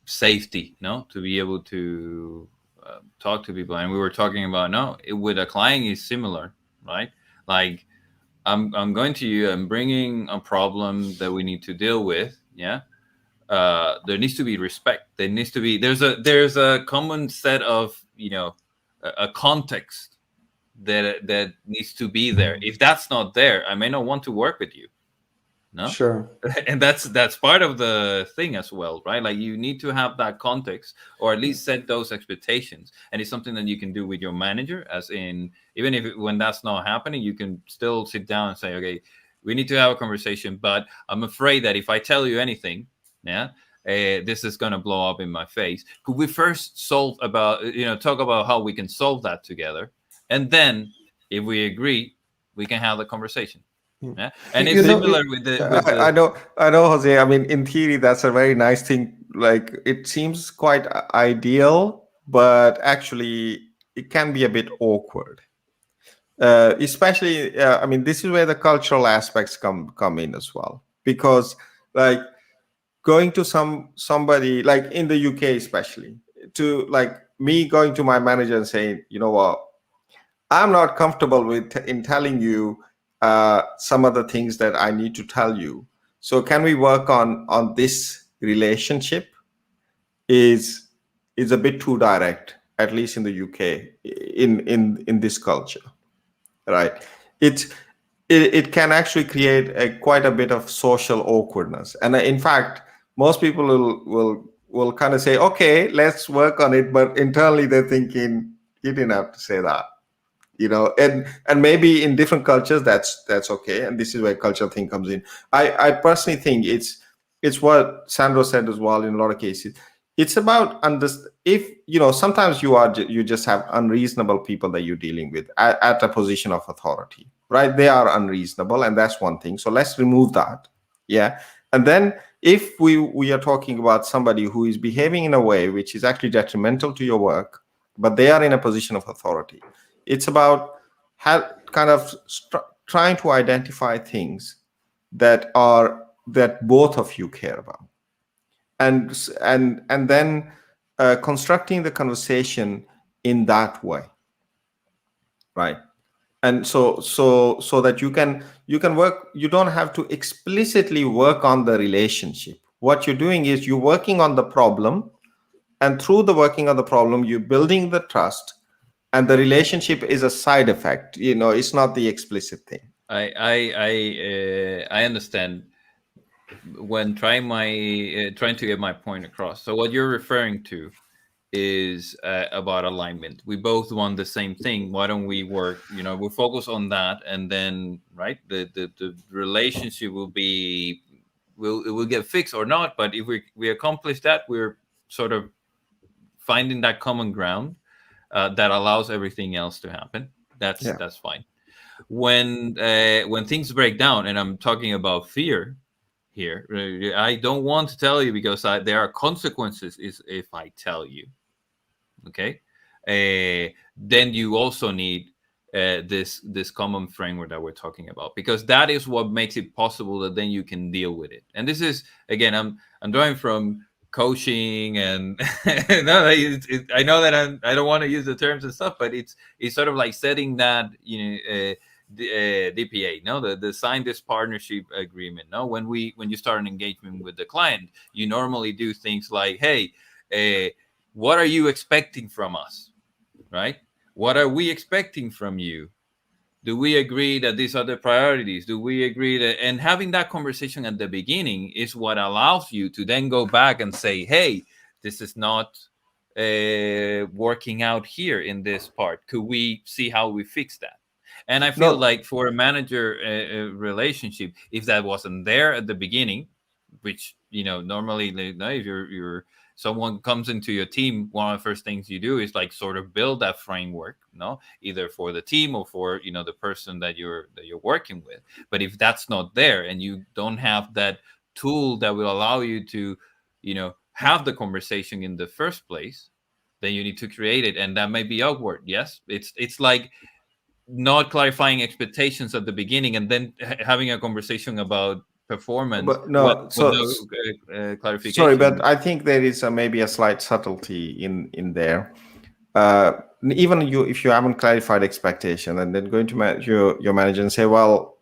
safety, to be able to talk to people, and we were talking about with a client is similar, right? Like I'm going to you, I'm bringing a problem that we need to deal with. Yeah, there needs to be respect. There needs to be there's a common set of a context that needs to be there. If that's not there, I may not want to work with you. No, sure. And that's part of the thing as well, right? Like you need to have that context, or at least set those expectations. And it's something that you can do with your manager, as in, even if when that's not happening, you can still sit down and say, okay, we need to have a conversation, but I'm afraid that if I tell you anything, this is going to blow up in my face. Could we first talk about how we can solve that together? And then if we agree, we can have the conversation. Yeah. And it's similar with the I know, Jose. I mean, in theory, that's a very nice thing. Like, it seems quite ideal, but actually, it can be a bit awkward. Especially, I mean, this is where the cultural aspects come in as well. Because, like, going to somebody, like in the UK especially, to like me going to my manager and saying, you know what, I'm not comfortable in telling you some of the things that I need to tell you. So can we work on this relationship? Is a bit too direct, at least in the UK, in this culture, right? it can actually create quite a bit of social awkwardness. And in fact, most people will kind of say, okay, let's work on it, but internally they're thinking, you didn't have to say that, and maybe in different cultures that's okay, and this is where cultural thing comes in. I personally think it's what Sandro said as well. In a lot of cases, it's about if sometimes you just have unreasonable people that you're dealing with at a position of authority, right? They are unreasonable, and that's one thing. So let's remove that. Yeah. And then if we are talking about somebody who is behaving in a way which is actually detrimental to your work, but they are in a position of authority, it's about trying to identify things that both of you care about, and then constructing the conversation in that way, right? And so that you can work. You don't have to explicitly work on the relationship. What you're doing is you're working on the problem, and through the working on the problem, you're building the trust, and the relationship is a side effect. It's not the explicit thing. I understand when trying to get my point across. So what you're referring to is about alignment. We both want the same thing. Why don't we work? We focus on that, and then the relationship will get fixed or not. But if we accomplish that, we're sort of finding that common ground that allows everything else to happen. That's fine. When things break down, and I'm talking about fear here, I don't want to tell you because there are consequences if I tell you. Okay, then you also need this common framework that we're talking about, because that is what makes it possible that then you can deal with it. And this is, again, I'm drawing from coaching, and no, I know that I don't want to use the terms and stuff, but it's sort of like setting that DPA, no, the signed this partnership agreement. No, when you start an engagement with the client, you normally do things like, hey, what are you expecting from us, right? What are we expecting from you? Do we agree that these are the priorities? Do we agree that? And having that conversation at the beginning is what allows you to then go back and say, hey, this is not working out here in this part. Could we see how we fix that? And I feel like for a manager relationship, if that wasn't there at the beginning, which normally if you're someone comes into your team, one of the first things you do is like sort of build that framework, either for the team or for the person that you're working with. But if that's not there, and you don't have that tool that will allow you to have the conversation in the first place, then you need to create it, and that may be awkward. Yes, it's like not clarifying expectations at the beginning and then having a conversation about performance, but no, clarification. Sorry, but I think there is maybe a slight subtlety in there. Even if you haven't clarified expectation, and then going to your manager and say, well,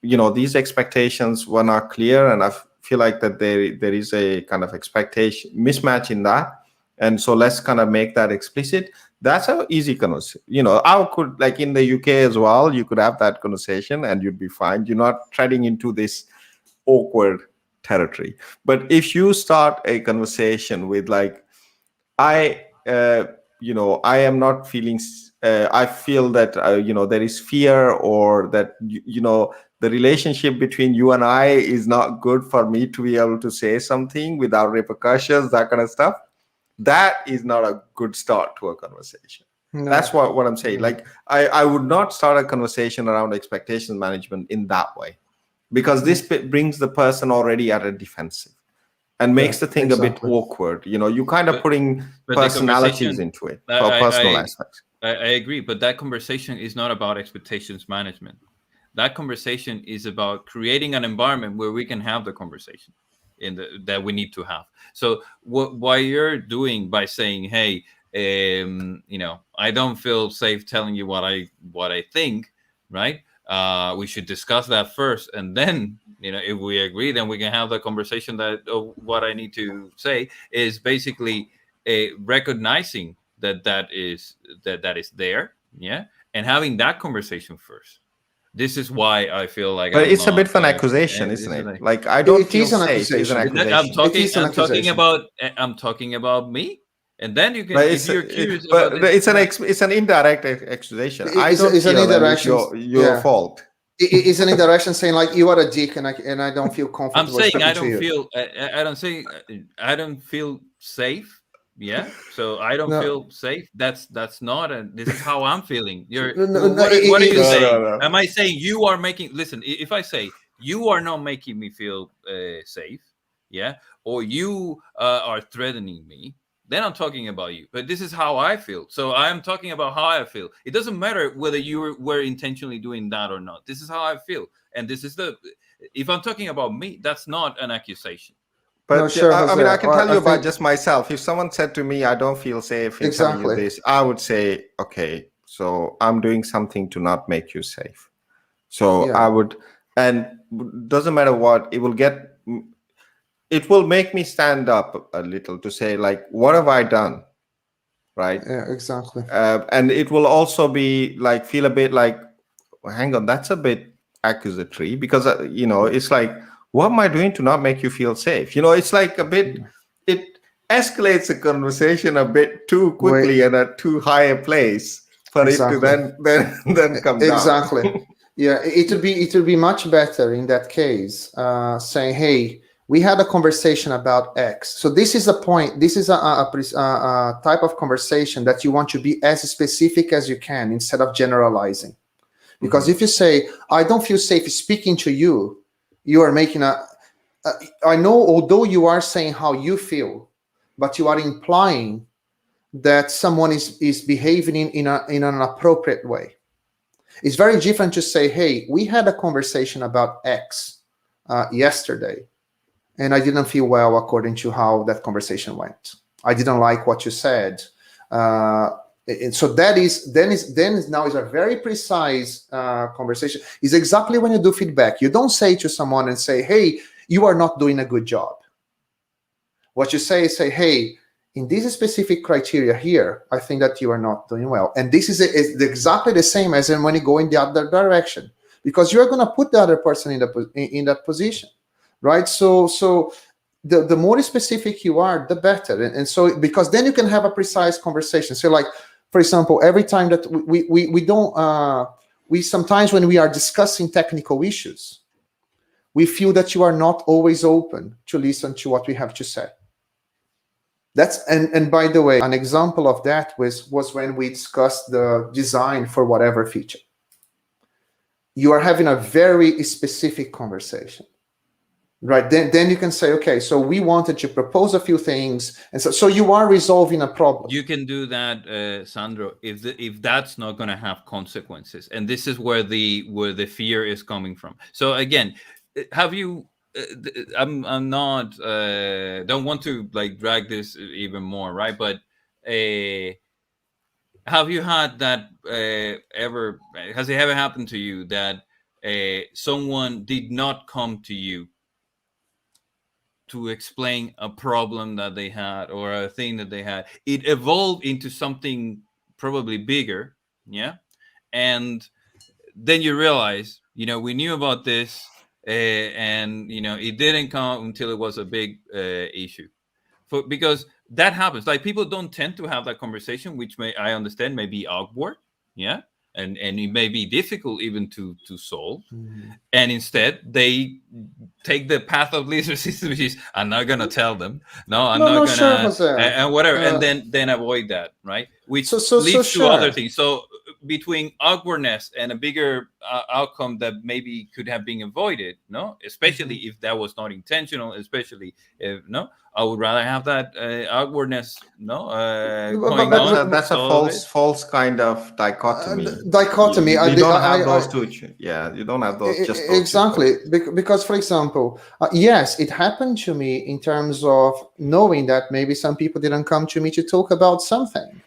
these expectations were not clear, and I feel like that there is a kind of expectation mismatch in that, and so let's kind of make that explicit. That's an easy conversation. I could, like in the UK as well, you could have that conversation and you'd be fine. You're not treading into this awkward territory. But if you start a conversation with like, I am not feeling, I feel that, there is fear, or that, the relationship between you and I is not good for me to be able to say something without repercussions, that kind of stuff. That is not a good start to a conversation. No. That's what I'm saying. Like, I would not start a conversation around expectations management in that way, because this brings the person already at a defensive and makes the thing a bit awkward. You kind of putting personalities into it, or personal aspects. I agree, but that conversation is not about expectations management. That conversation is about creating an environment where we can have the conversation that we need to have. So what you're doing by saying, hey, I don't feel safe telling you what I think, right? We should discuss that first, and then if we agree, then we can have the conversation that what I need to say is basically recognizing that is there, yeah, and having that conversation first. This is why I feel like. But I'm it's a bit not, of an accusation, this isn't is it? Like I don't It feel is an safe is an accusation. accusation. I'm talking about me, and then you can, But if you're curious about but this, it's an indirect accusation. I don't It's an feel that it's indirection. your fault. It's an indirection saying like you are a dick and I don't feel I'm comfortable saying speaking I to don't you. feel. I don't feel safe. Yeah, so I don't No, feel safe. That's not. This is how I'm feeling. no, What are you it's, saying? No. Am I saying you are making? Listen, if I say you are not making me feel safe, yeah, or you are threatening me, then I'm talking about you. But this is how I feel. So I am talking about how I feel. It doesn't matter whether you were intentionally doing that or not. This is how I feel, and this is the. If I'm talking about me, that's not an accusation. no, But sure, I mean, Jose. I can tell I you about think just myself. If someone said to me, "I don't feel safe in telling you exactly. this," I would say, "Okay, so I'm doing something to not make you safe." So Yeah. I would, and doesn't matter what, it will make me stand up a little to say, like, what have I done, right? Yeah, exactly. And it will also be like feel a bit like, well, hang on, that's a bit accusatory because it's like, what am I doing to not make you feel safe? It's like a bit, it escalates the conversation a bit too quickly Wait, and at too high a place for it to exactly. then come down. Exactly. Yeah, it would be much better in that case, saying, "Hey, we had a conversation about X." So this is a point. This is a type of conversation that you want to be as specific as you can instead of generalizing. Because if you say, "I don't feel safe speaking to you," you are making I know, although you are saying how you feel, but you are implying that someone is behaving in an appropriate way. It's very different to say, "Hey, we had a conversation about X yesterday, and I didn't feel well according to how that conversation went. I didn't like what you said." And so that is now is a very precise conversation. It's exactly when you do feedback. You don't say to someone and say, "Hey, you are not doing a good job." What you say is, "Hey, in this specific criteria here, I think that you are not doing well." And this is exactly the same as when you go in the other direction, because you're going to put the other person in that position, right? So the more specific you are, the better. And so, because then you can have a precise conversation. So like, for example, every time that we sometimes when we are discussing technical issues, we feel that you are not always open to listen to what we have to say. And by the way, an example of that was when we discussed the design for whatever feature. You are having a very specific conversation, right? Then you can say, "Okay, so we wanted to propose a few things," and so you are resolving a problem. You can do that, Sandro, if that's not going to have consequences, and this is where the fear is coming from. So again, have you? I'm not. Don't want to like drag this even more, right? But have you had that ever? Has it ever happened to you that someone did not come to you to explain a problem that they had or a thing that they had? It evolved into something probably bigger, yeah. And then you realize, we knew about this, and it didn't come until it was a big issue. Because that happens. Like, people don't tend to have that conversation, which I understand may be awkward, yeah, and it may be difficult even to solve. And instead they take the path of least resistance, which is, I'm not gonna tell them, I'm not gonna, sure, Jose. and whatever, and then avoid that, right? Which So leads to sure. other things. So between awkwardness and a bigger outcome that maybe could have been avoided, especially if that was not intentional, especially if I would rather have that awkwardness, going on. That's a false kind of dichotomy. You don't have those two. Yeah, you don't have those. Just those exactly, because for example, yes, it happened to me in terms of knowing that maybe some people didn't come to me to talk about something.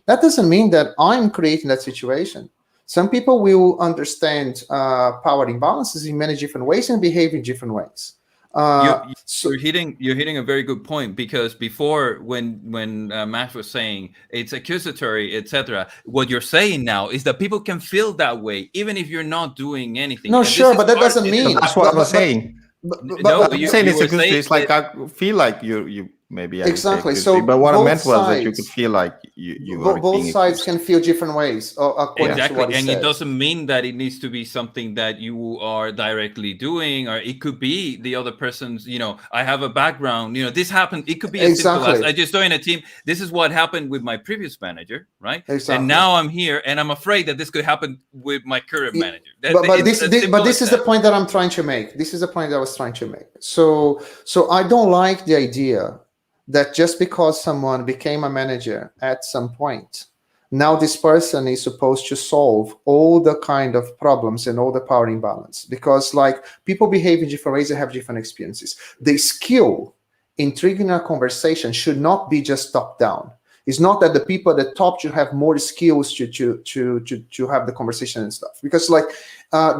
That doesn't mean that I'm creating that situation. Some people will understand power imbalances in many different ways and behave in different ways. So you're hitting a very good point, because before, when Max was saying it's accusatory, etc., what you're saying now is that people can feel that way even if you're not doing anything. no, And this sure, is but that part- doesn't mean. That's what I was saying. No, I'm saying you it's were accusatory. saying It's like that, I feel like you maybe I would say Exactly. accusatory, So but what I both meant was that you could sides, feel like you are both being sides accused. can feel different ways, according to exactly, what he and said. it doesn't mean that it needs to be something that you are directly doing, or it could be the other person's, I have a background, this happened. It could be as simple as, Exactly. I just joined a team. This is what happened with my previous manager, right? Exactly. And now I'm here and I'm afraid that this could happen with my current manager. But It's as simple this as is that. the point that I'm trying to make. This is the point that I was trying to make. So I don't like the idea that just because someone became a manager at some point, now this person is supposed to solve all the kind of problems and all the power imbalance, because like people behave in different ways and have different experiences. The skill in triggering a conversation should not be just top down. It's not that the people at the top should have more skills to have the conversation and stuff. Because like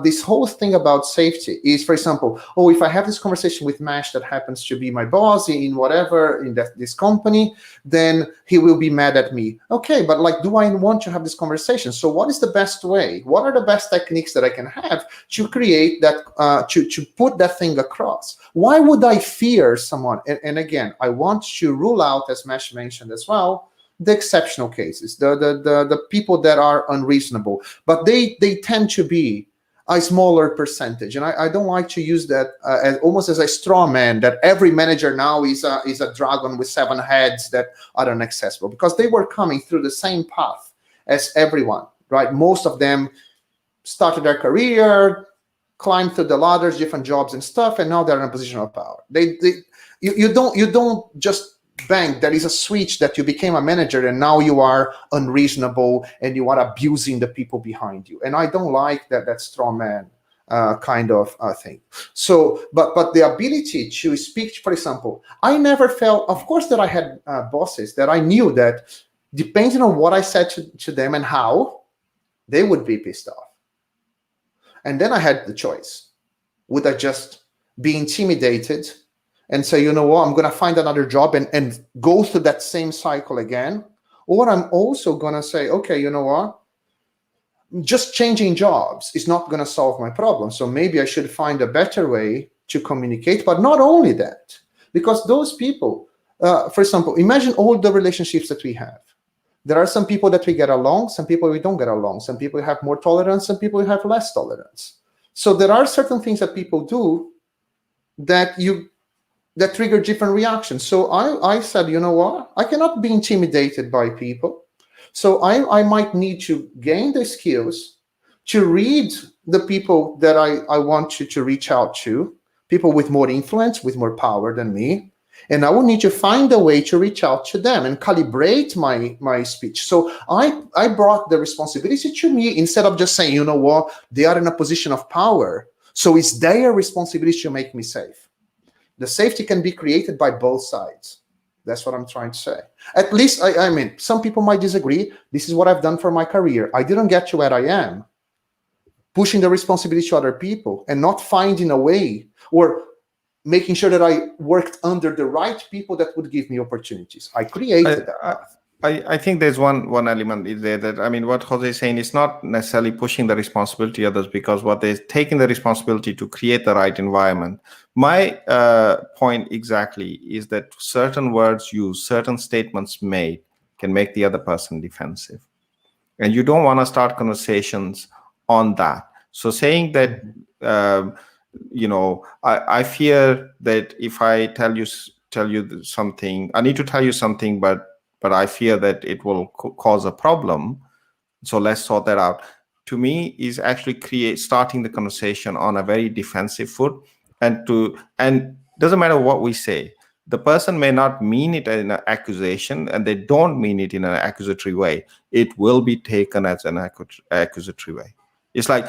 this whole thing about safety is, for example, if I have this conversation with Mash that happens to be my boss in whatever, in this company, then he will be mad at me. Okay, but like, do I want to have this conversation? So what is the best way? What are the best techniques that I can have to create that, to put that thing across? Why would I fear someone? And again, I want to rule out, as Mash mentioned as well, the exceptional cases, the people that are unreasonable, but they tend to be a smaller percentage, and I don't like to use that almost as a straw man that every manager now is a dragon with 7 heads that are inaccessible, because they were coming through the same path as everyone, right? Most of them started their career, climbed through the ladders, different jobs and stuff, and now they're in a position of power. You don't just bang, there is a switch that you became a manager and now you are unreasonable and you are abusing the people behind you. And I don't like that straw man kind of thing. So, but the ability to speak, for example, I never felt, of course, that I had bosses that I knew that depending on what I said to them and how, they would be pissed off. And then I had the choice. Would I just be intimidated and say, you know what, I'm going to find another job and go through that same cycle again? Or I'm also going to say, okay, you know what, just changing jobs is not going to solve my problem. So maybe I should find a better way to communicate. But not only that, because those people, for example, imagine all the relationships that we have. There are some people that we get along, some people we don't get along, some people have more tolerance, some people have less tolerance. So there are certain things that people do that trigger different reactions. So I said, you know what, I cannot be intimidated by people. So I might need to gain the skills to read the people that I want to reach out to, people with more influence, with more power than me. And I will need to find a way to reach out to them and calibrate my speech. So I brought the responsibility to me, instead of just saying, you know what, they are in a position of power, so it's their responsibility to make me safe. The safety can be created by both sides. That's what I'm trying to say. At least, I mean, some people might disagree. This is what I've done for my career. I didn't get to where I am, pushing the responsibility to other people and not finding a way or making sure that I worked under the right people that would give me opportunities. I created that. I think there's one element is there that, I mean, what Jose is saying is not necessarily pushing the responsibility to others, because what they're taking the responsibility to create the right environment. My point exactly is that certain words used, certain statements made can make the other person defensive. And you don't want to start conversations on that. So saying that, I fear that if I tell you something, I need to tell you something, but I fear that it will cause a problem. So let's sort that out. To me, is actually starting the conversation on a very defensive foot, and doesn't matter what we say. The person may not mean it in an accusation, and they don't mean it in an accusatory way. It will be taken as an accusatory way. It's like,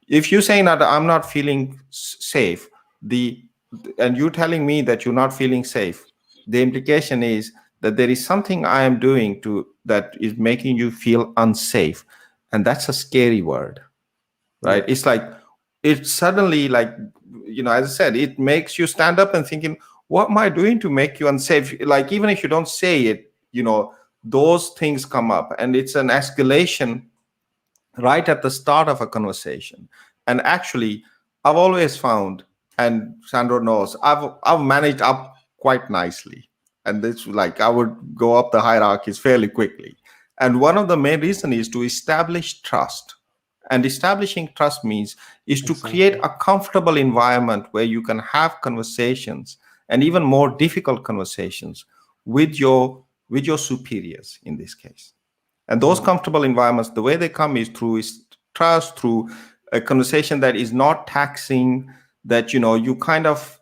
if you're saying that I'm not feeling safe, and you're telling me that you're not feeling safe, the implication is that there is something I am doing that is making you feel unsafe. And that's a scary word, right? Yeah. It's like, it's suddenly like, as I said, it makes you stand up and thinking, what am I doing to make you unsafe? Like, even if you don't say it, those things come up, and it's an escalation right at the start of a conversation. And actually, I've always found, and Sandro knows, I've managed up quite nicely. And this, like, I would go up the hierarchies fairly quickly. And one of the main reasons is to establish trust. And establishing trust means is to create a comfortable environment where you can have conversations, and even more difficult conversations, with your superiors in this case. And those comfortable environments, the way they come is through trust, through a conversation that is not taxing, that you kind of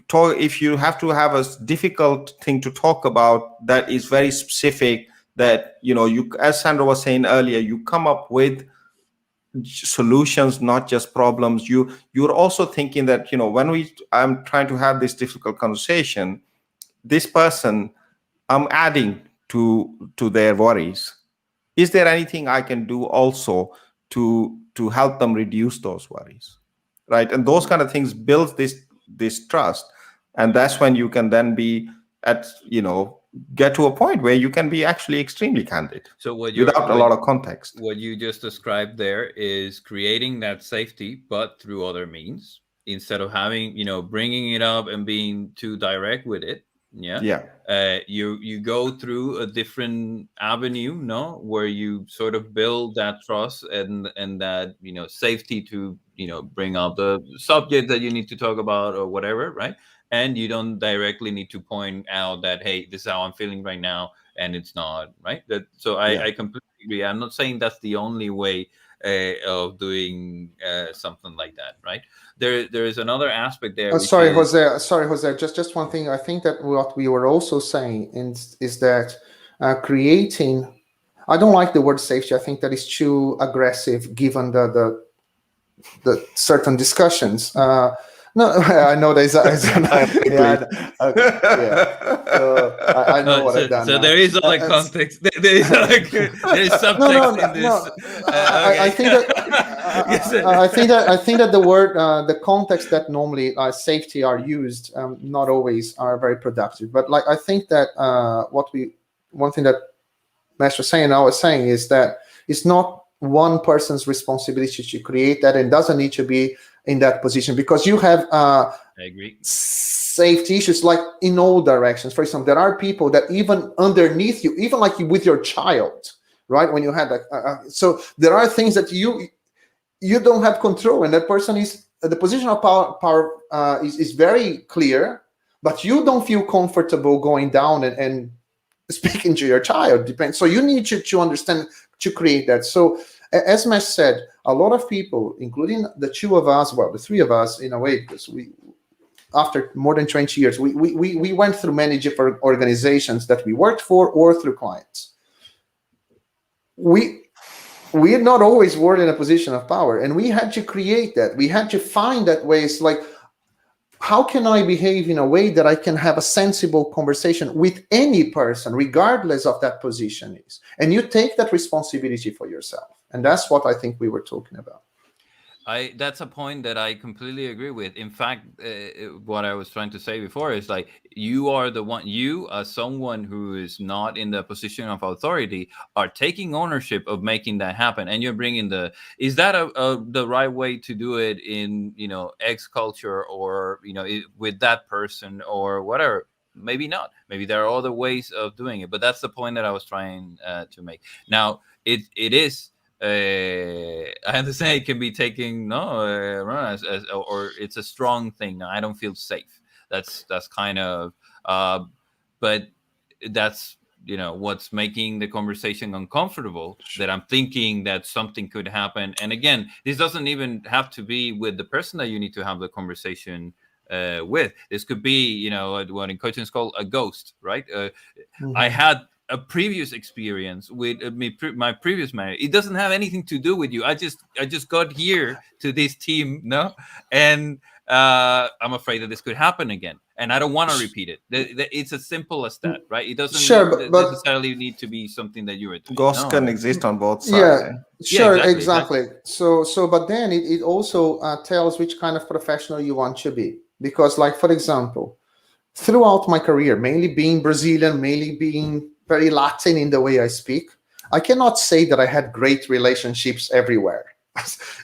talk. If you have to have a difficult thing to talk about that is very specific, that you, as Sandro was saying earlier, you come up with solutions, not just problems. You're also thinking that when I'm trying to have this difficult conversation, this person, I'm adding to their worries. Is there anything I can do also to help them reduce those worries, right? And those kind of things build this trust, and that's when you can then be at get to a point where you can be actually extremely candid. So without a lot of context. What you just described there is creating that safety, but through other means, instead of having bringing it up and being too direct with it. You go through a different avenue, where you sort of build that trust and that safety to bring up the subject that you need to talk about or whatever, right? And you don't directly need to point out that, hey, this is how I'm feeling right now, and it's not right. I completely agree. I'm not saying that's the only way of doing something like that, right? There is another aspect there. Sorry, Jose. Just one thing. I think that what we were also saying is that creating. I don't like the word safety. I think that is too aggressive, given the certain discussions. No, I know there's I know what I've done. So there is other context. There is subtext in this. I think that the word, the context that normally safety are used, not always are very productive. But like, I think that one thing that Master was saying and I was saying is that it's not one person's responsibility to create that, and doesn't need to be in that position, because you have I agree. Safety issues like in all directions. For example, there are people that even underneath you, even like with your child, right? When you had so there are things that you don't have control, and that person is the position of power is very clear, but you don't feel comfortable going down and speaking to your child. Depends. So you need to understand to create that. So as Mesh said, a lot of people, including the two of us, well, the three of us in a way, because we, after more than 20 years, we went through many different organizations that we worked for or through clients. We had not always were in a position of power, and we had to create that. We had to find that ways, like, how can I behave in a way that I can have a sensible conversation with any person, regardless of that position is? And you take that responsibility for yourself. And that's what I think we were talking about. That's a point that I completely agree with. In fact, what I was trying to say before is like, you are the one, you as someone who is not in the position of authority are taking ownership of making that happen. And you're bringing is that the right way to do it in, X culture, or, with that person or whatever? Maybe not. Maybe there are other ways of doing it, but that's the point that I was trying to make. Now, it is, I understand it can be taken as or it's a strong thing. No, I don't feel safe. That's kind of but that's what's making the conversation uncomfortable, that I'm thinking that something could happen. And again, this doesn't even have to be with the person that you need to have the conversation with. This could be what in coaching is called a ghost, right? I had a previous experience with my previous manager. It doesn't have anything to do with you. I just got here to this team, and I'm afraid that this could happen again. and I don't want to repeat it. It's as simple as that, right? It doesn't but necessarily need to be something that you were doing. Ghosts can exist on both sides. Yeah, sure, Yeah, exactly. So, but then it also tells which kind of professional you want to be. Because, like, for example, throughout my career, mainly being Brazilian, mainly being very Latin in the way I speak, I cannot say that I had great relationships everywhere.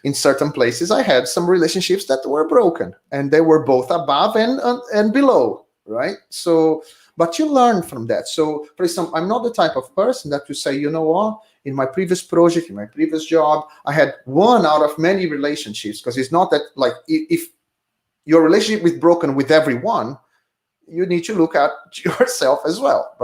In certain places, I had some relationships that were broken, and they were both above and below, right? So, but you learn from that. So, for example, I'm not the type of person that you say, you know what, in my previous project, in my previous job, I had one out of many relationships, because it's not that, like, if your relationship is broken with everyone, you need to look at yourself as well.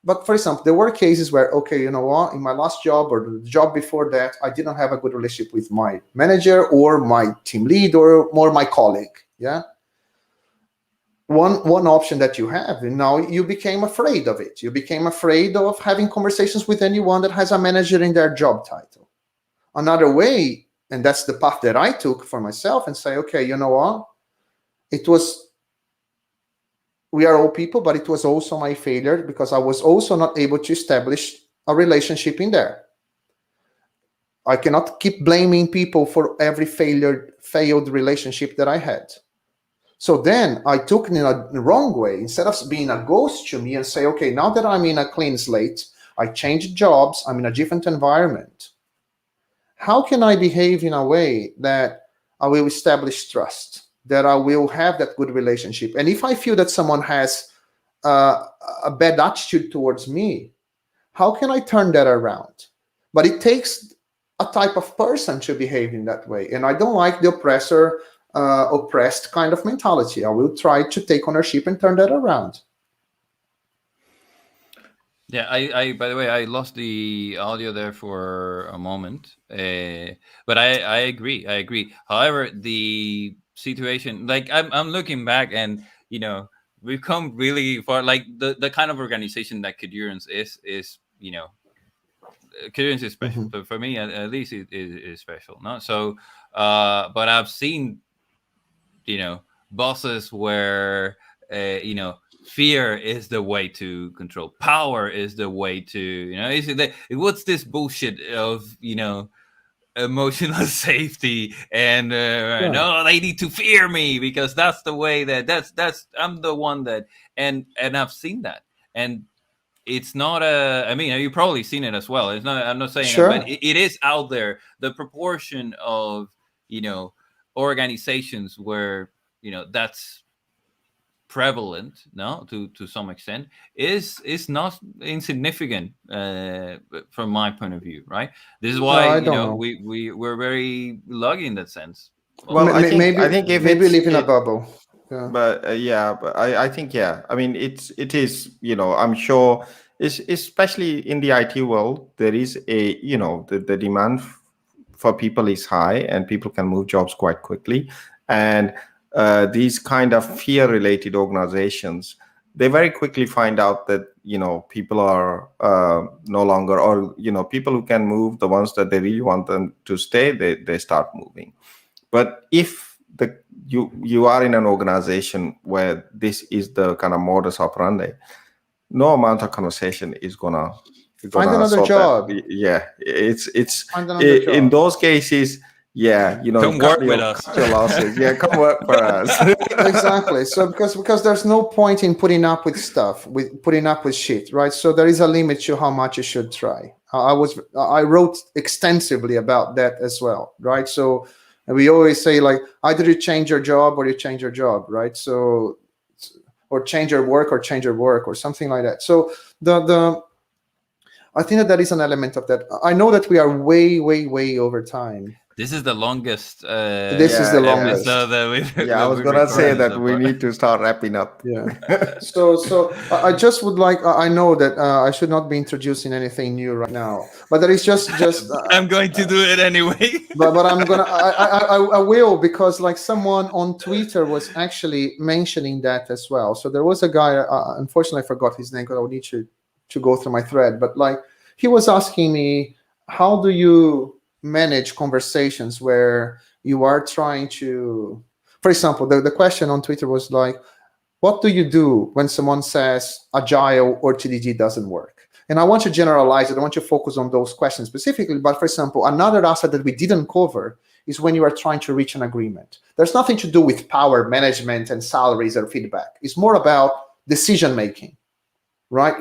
But for example, there were cases where, okay, you know what, in my last job or the job before that, I didn't have a good relationship with my manager or my team lead or my colleague. Yeah. One option that you have, and now you became afraid of it. You became afraid of having conversations with anyone that has a manager in their job title. Another way, and that's the path that I took for myself, and say, okay, you know what, we are all people, but it was also my failure because I was also not able to establish a relationship in there. I cannot keep blaming people for every failed relationship that I had. So then I took it in a wrong way. Instead of being a ghost to me and say, okay, now that I'm in a clean slate, I changed jobs, I'm in a different environment. How can I behave in a way that I will establish trust, that I will have that good relationship? And if I feel that someone has a bad attitude towards me, how can I turn that around? But it takes a type of person to behave in that way. And I don't like the oppressed kind of mentality. I will try to take ownership and turn that around. Yeah, I by the way, I lost the audio there for a moment, but I agree. I agree. However, the situation, like I'm looking back, and we've come really far. Like the kind of organization that Cadurance is Cadurance is special. Mm-hmm. But for me, at least, it is special. No, so but I've seen bosses where fear is the way to control. Power is the way to, what's this bullshit of, emotional safety and no, they need to fear me because that's the way that's I'm the one that, and I've seen that, and it's not I mean, you've probably seen it as well. It's not, I'm not saying Sure. but it is out there. The proportion of organizations where that's prevalent, no, to some extent, is not insignificant from my point of view, right? This is why we're very lucky in that sense. Well, I think if maybe live in a bubble. Yeah. But but I think I mean it is I'm sure especially in the IT world there is a the demand for people is high and people can move jobs quite quickly, and these kind of fear-related organizations, they very quickly find out that people are no longer, or people who can move, the ones that they really want them to stay, they start moving. But if you are in an organization where this is the kind of modus operandi, no amount of conversation is gonna find another job. That. Yeah, it's in those cases. Yeah, come work with us. Losses. Yeah, come work for us. Exactly. So because there's no point in putting up with stuff, putting up with shit, right? So there is a limit to how much you should try. I wrote extensively about that as well, right? So we always say, like, either you change your job or you change your job, right? So, or change your work or something like that. So I think that is an element of that. I know that we are way over time. This is the longest. This is the longest. I was gonna say that we need to start wrapping up. Yeah. So I just would like. I know that I should not be introducing anything new right now, but there is just. I'm going to do it anyway. but I'm gonna. I will, because like someone on Twitter was actually mentioning that as well. So there was a guy. Unfortunately, I forgot his name because I would need to go through my thread. But like he was asking me, how do you manage conversations where you are trying to, for example, the question on Twitter was like, What do you do when someone says Agile or TDD doesn't work? And I want to generalize it. I want you to focus on those questions specifically. But for example, another aspect that we didn't cover is when you are trying to reach an agreement. There's nothing to do with power management and salaries or feedback. It's more about decision making, right?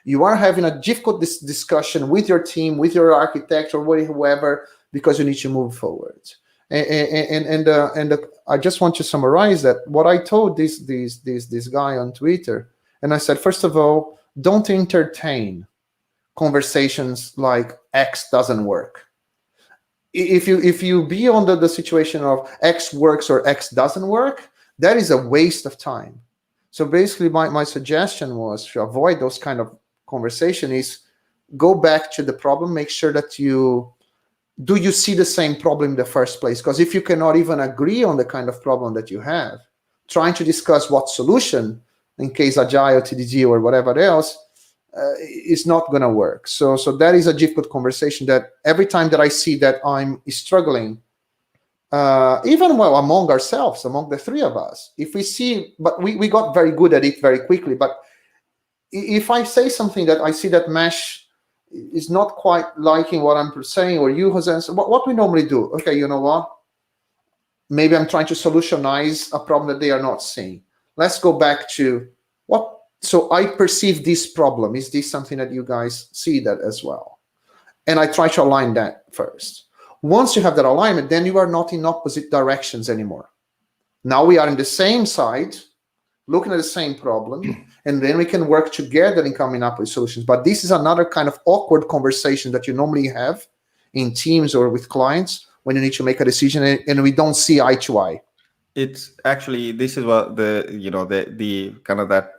You are having a difficult discussion with your team, with your architect or whoever, because you need to move forward. And I just want to summarize that what I told this guy on Twitter, and I said, first of all, don't entertain conversations like X doesn't work. If you be under the situation of X works or X doesn't work, that is a waste of time. So basically, my suggestion was to avoid those kind of conversation is go back to the problem, make sure that you see the same problem in the first place? Because if you cannot even agree on the kind of problem that you have, trying to discuss what solution, in case Agile, TDD, or whatever else, is not going to work. So that is a difficult conversation that every time that I see that I'm struggling, even among ourselves, among the three of us, if we see, but we got very good at it very quickly. But if I say something that I see that Mesh is not quite liking what I'm saying, or you, Jose, so what we normally do, okay, you know what? Maybe I'm trying to solutionize a problem that they are not seeing. Let's go back to what. So I perceive this problem. Is this something that you guys see that as well? And I try to align that first. Once you have that alignment, then you are not in opposite directions anymore. Now we are in the same side, looking at the same problem, and then we can work together in coming up with solutions. But this is another kind of awkward conversation that you normally have in teams or with clients when you need to make a decision and we don't see eye to eye. It's actually, this is what the kind of that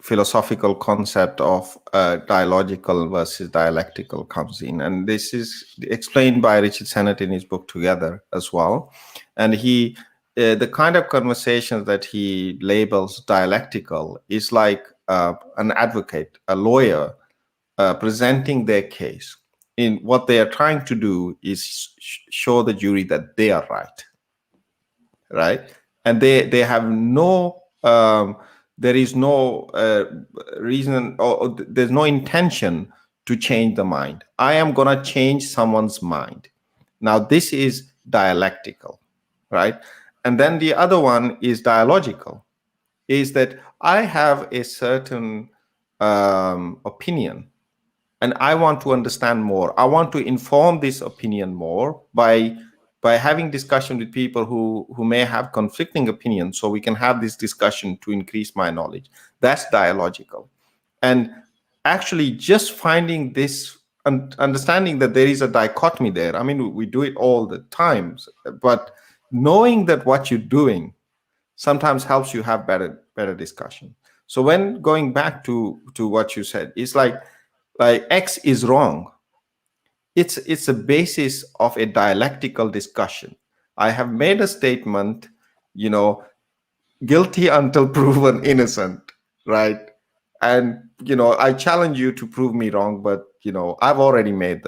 philosophical concept of dialogical versus dialectical comes in. And this is explained by Richard Sennett in his book Together as well. And he, the kind of conversations that he labels dialectical is like an advocate, a lawyer, presenting their case. In what they are trying to do is show the jury that they are right? And they have no, there is no reason, or there's no intention to change the mind. I am going to change someone's mind. Now, this is dialectical, right? And then the other one is dialogical, is that I have a certain opinion, and I want to understand more. I want to inform this opinion more by having discussion with people who may have conflicting opinions, so we can have this discussion to increase my knowledge. That's dialogical. And actually just finding this, understanding that there is a dichotomy there. I mean, we do it all the time, but knowing that what you're doing sometimes helps you have better discussion. So when going back to what you said, it's like X is wrong. It's a basis of a dialectical discussion. I have made a statement, guilty until proven innocent, right? And I challenge you to prove me wrong, but I've already made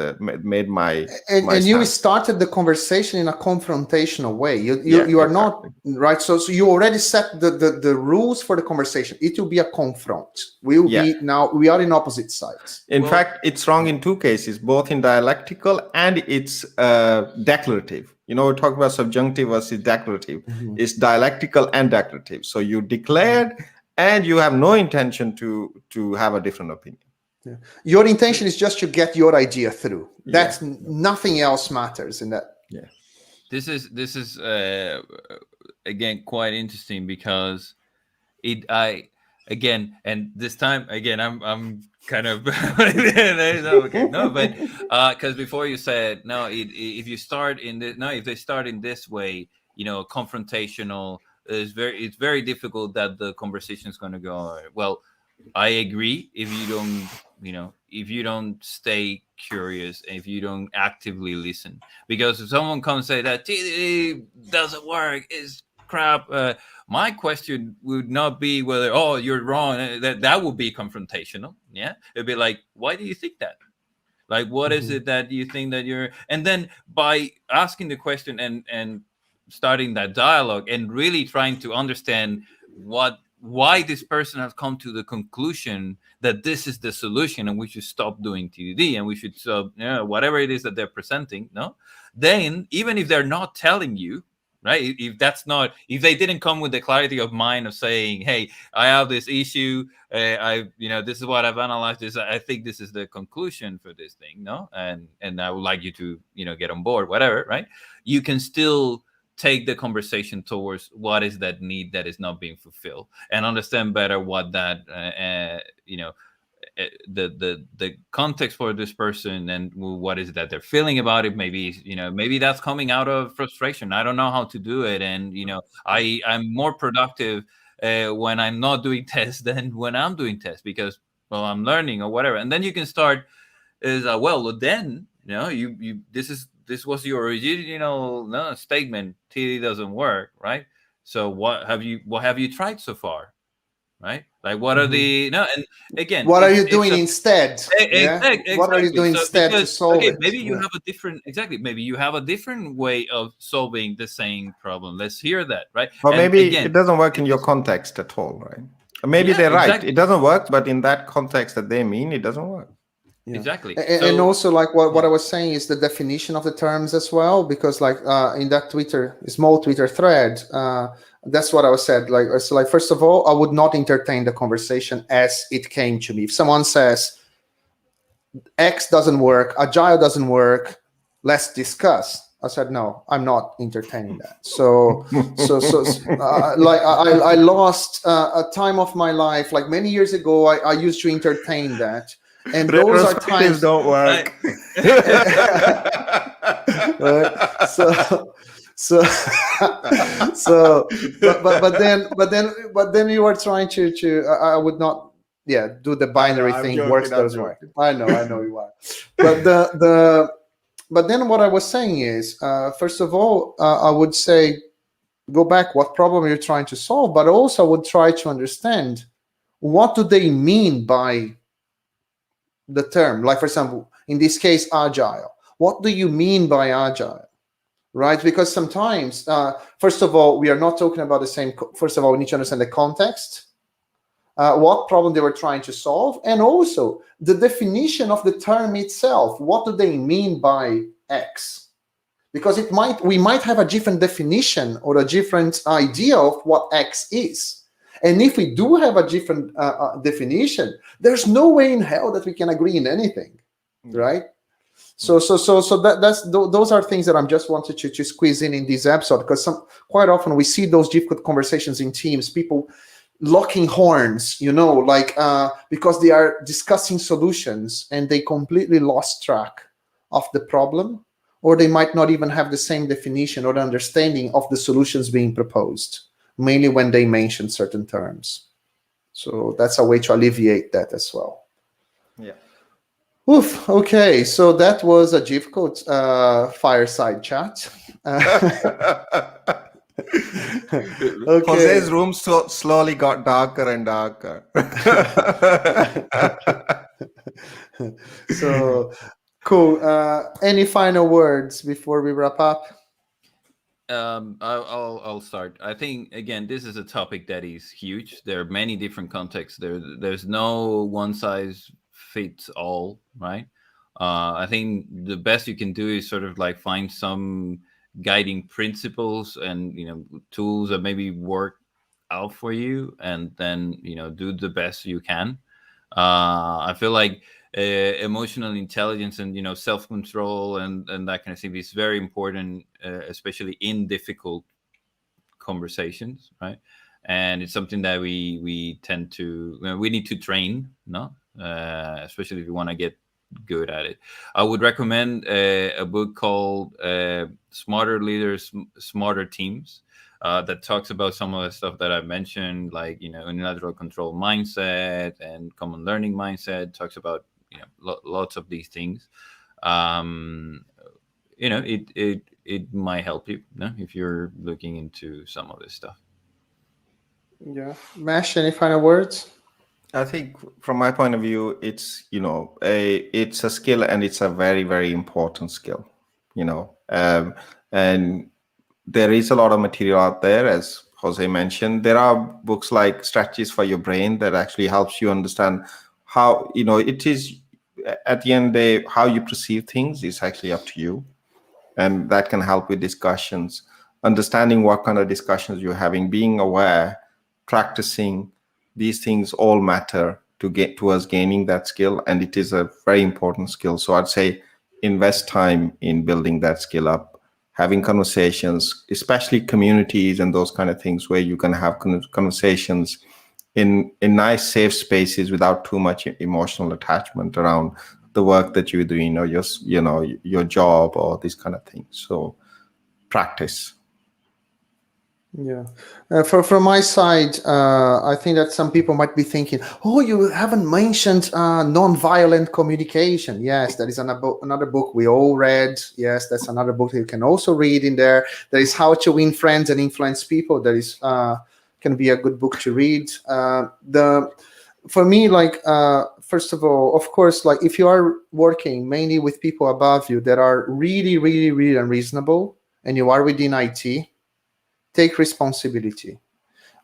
my and you started the conversation in a confrontational way. You are not right. So you already set the rules for the conversation. It will be a confront. We are in opposite sides. In fact, it's wrong in two cases, both in dialectical and it's declarative. We're talking about subjunctive versus declarative. Mm-hmm. It's dialectical and declarative. So you declared and you have no intention to have a different opinion. Yeah. Your intention is just to get your idea through. That's nothing else matters in that. Yeah. This is again quite interesting because and this time again I'm kind of no, but because before you said no, if you start in this, no, if they start in this way, confrontational, it's very difficult that the conversation is going to go well. I agree. If you don't stay curious, if you don't actively listen, because if someone comes and say that TDD doesn't work, it's crap, my question would not be whether, oh, you're wrong. That would be confrontational. Yeah, it'd be like, why do you think that? Like, what is it that you think that you're? And then by asking the question and starting that dialogue and really trying to understand what why this person has come to the conclusion that this is the solution and we should stop doing TDD and we should stop, whatever it is that they're presenting, no? Then even if they're not telling you, right, if they didn't come with the clarity of mind of saying, hey, I have this issue, this is what I've analyzed, this, I think this is the conclusion for this thing, no? And I would like you to, get on board, whatever, right? You can still take the conversation towards what is that need that is not being fulfilled and understand better what that, the context for this person and what is it that they're feeling about it. Maybe that's coming out of frustration. I don't know how to do it. And, I'm more productive when I'm not doing tests than when I'm doing tests because, well, I'm learning or whatever. And then you can start this was your original statement. TD doesn't work, right? So what have you tried so far, right? Like what are the and again, what are you doing instead? Exactly. What are you doing instead to solve it? Maybe you have a different Maybe you have a different way of solving the same problem. Let's hear that, right? Or maybe it doesn't work in your context at all, right? Maybe they're right. Exactly. It doesn't work, but in that context that they mean, it doesn't work. Yeah. Exactly. And also, like what I was saying is the definition of the terms as well, because like in that small Twitter thread, that's what I was said. Like first of all, I would not entertain the conversation as it came to me. If someone says X doesn't work, Agile doesn't work, let's discuss. I said, no, I'm not entertaining that. So I lost a time of my life. Like many years ago, I used to entertain that. And those are times don't work. But then you are trying to I would not do the binary thing. Works doesn't work. I know you are. But then what I was saying is first of all I would say go back what problem you're trying to solve, but also I would try to understand what do they mean by the term. Like for example, in this case, Agile. What do you mean by Agile? Right? Because sometimes, first of all, we are not talking about the same. First of all, we need to understand the context, what problem they were trying to solve, and also the definition of the term itself. What do they mean by X? Because we might have a different definition or a different idea of what X is. And if we do have a different definition, there's no way in hell that we can agree in anything, right? So those are things that I'm just wanted to squeeze in this episode, because quite often we see those difficult conversations in teams, people locking horns, because they are discussing solutions and they completely lost track of the problem, or they might not even have the same definition or understanding of the solutions being proposed, mainly when they mention certain terms. So that's a way to alleviate that as well. Yeah. Oof. Okay. So that was a difficult fireside chat. Okay. Jose's room slowly got darker and darker. So cool. Any final words before we wrap up? I'll start. I think again, this is a topic that is huge. There are many different contexts. There's no one size fits all, right? I think the best you can do is sort of like find some guiding principles and tools that maybe work out for you, and then do the best you can. I feel like emotional intelligence and self-control and that kind of thing is very important, especially in difficult conversations, right? And it's something that we need to train, especially if you want to get good at it. I would recommend a book called Smarter Leaders, Smarter Teams, that talks about some of the stuff that I mentioned, like unilateral control mindset and common learning mindset. Talks about lots of these things. It might help you, if you're looking into some of this stuff. Yeah. Mash, any final words? I think from my point of view, it's it's a skill, and it's a very, very important skill. And there is a lot of material out there, as Jose mentioned. There are books like Strategies for Your Brain that actually helps you understand how, it is, at the end of the day, how you perceive things is actually up to you. And that can help with discussions, understanding what kind of discussions you're having, being aware, practicing. These things all matter to get towards gaining that skill. And it is a very important skill. So I'd say invest time in building that skill up, having conversations, especially communities and those kind of things where you can have conversations in nice, safe spaces without too much emotional attachment around the work that you're doing or your job or these kind of things. So practice. Yeah. From my side, I think that some people might be thinking, oh, you haven't mentioned non-violent communication. Yes, that is another book we all read. Yes, that's another book that you can also read in there. There is How to Win Friends and Influence People. That is can be a good book to read. For me, first of all, of course, like if you are working mainly with people above you that are really, really, really unreasonable, and you are within IT, take responsibility.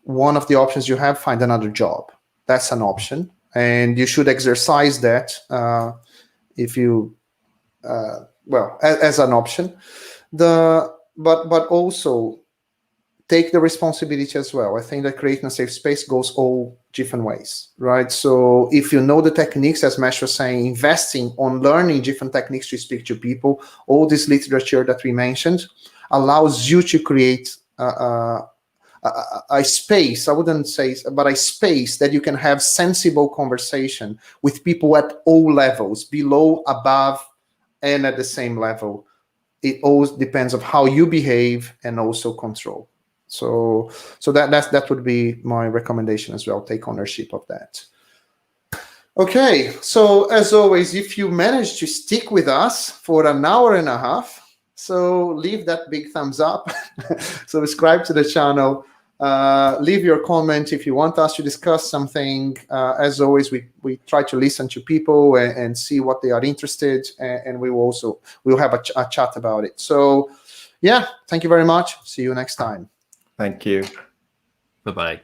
One of the options you have, find another job. That's an option, and you should exercise that if you, as an option. But also take the responsibility as well. I think that creating a safe space goes all different ways, right? So if you know the techniques, as Mesh was saying, investing on learning different techniques to speak to people, all this literature that we mentioned allows you to create a space, I wouldn't say, but a space that you can have sensible conversation with people at all levels, below, above, and at the same level. It always depends on how you behave and also control. So that would be my recommendation as well. Take ownership of that. Okay, so as always, if you manage to stick with us for an hour and a half, so leave that big thumbs up, subscribe to the channel, leave your comment if you want us to discuss something. As always, we try to listen to people and see what they are interested, and we'll have a chat about it. So yeah, thank you very much. See you next time. Thank you. Bye-bye.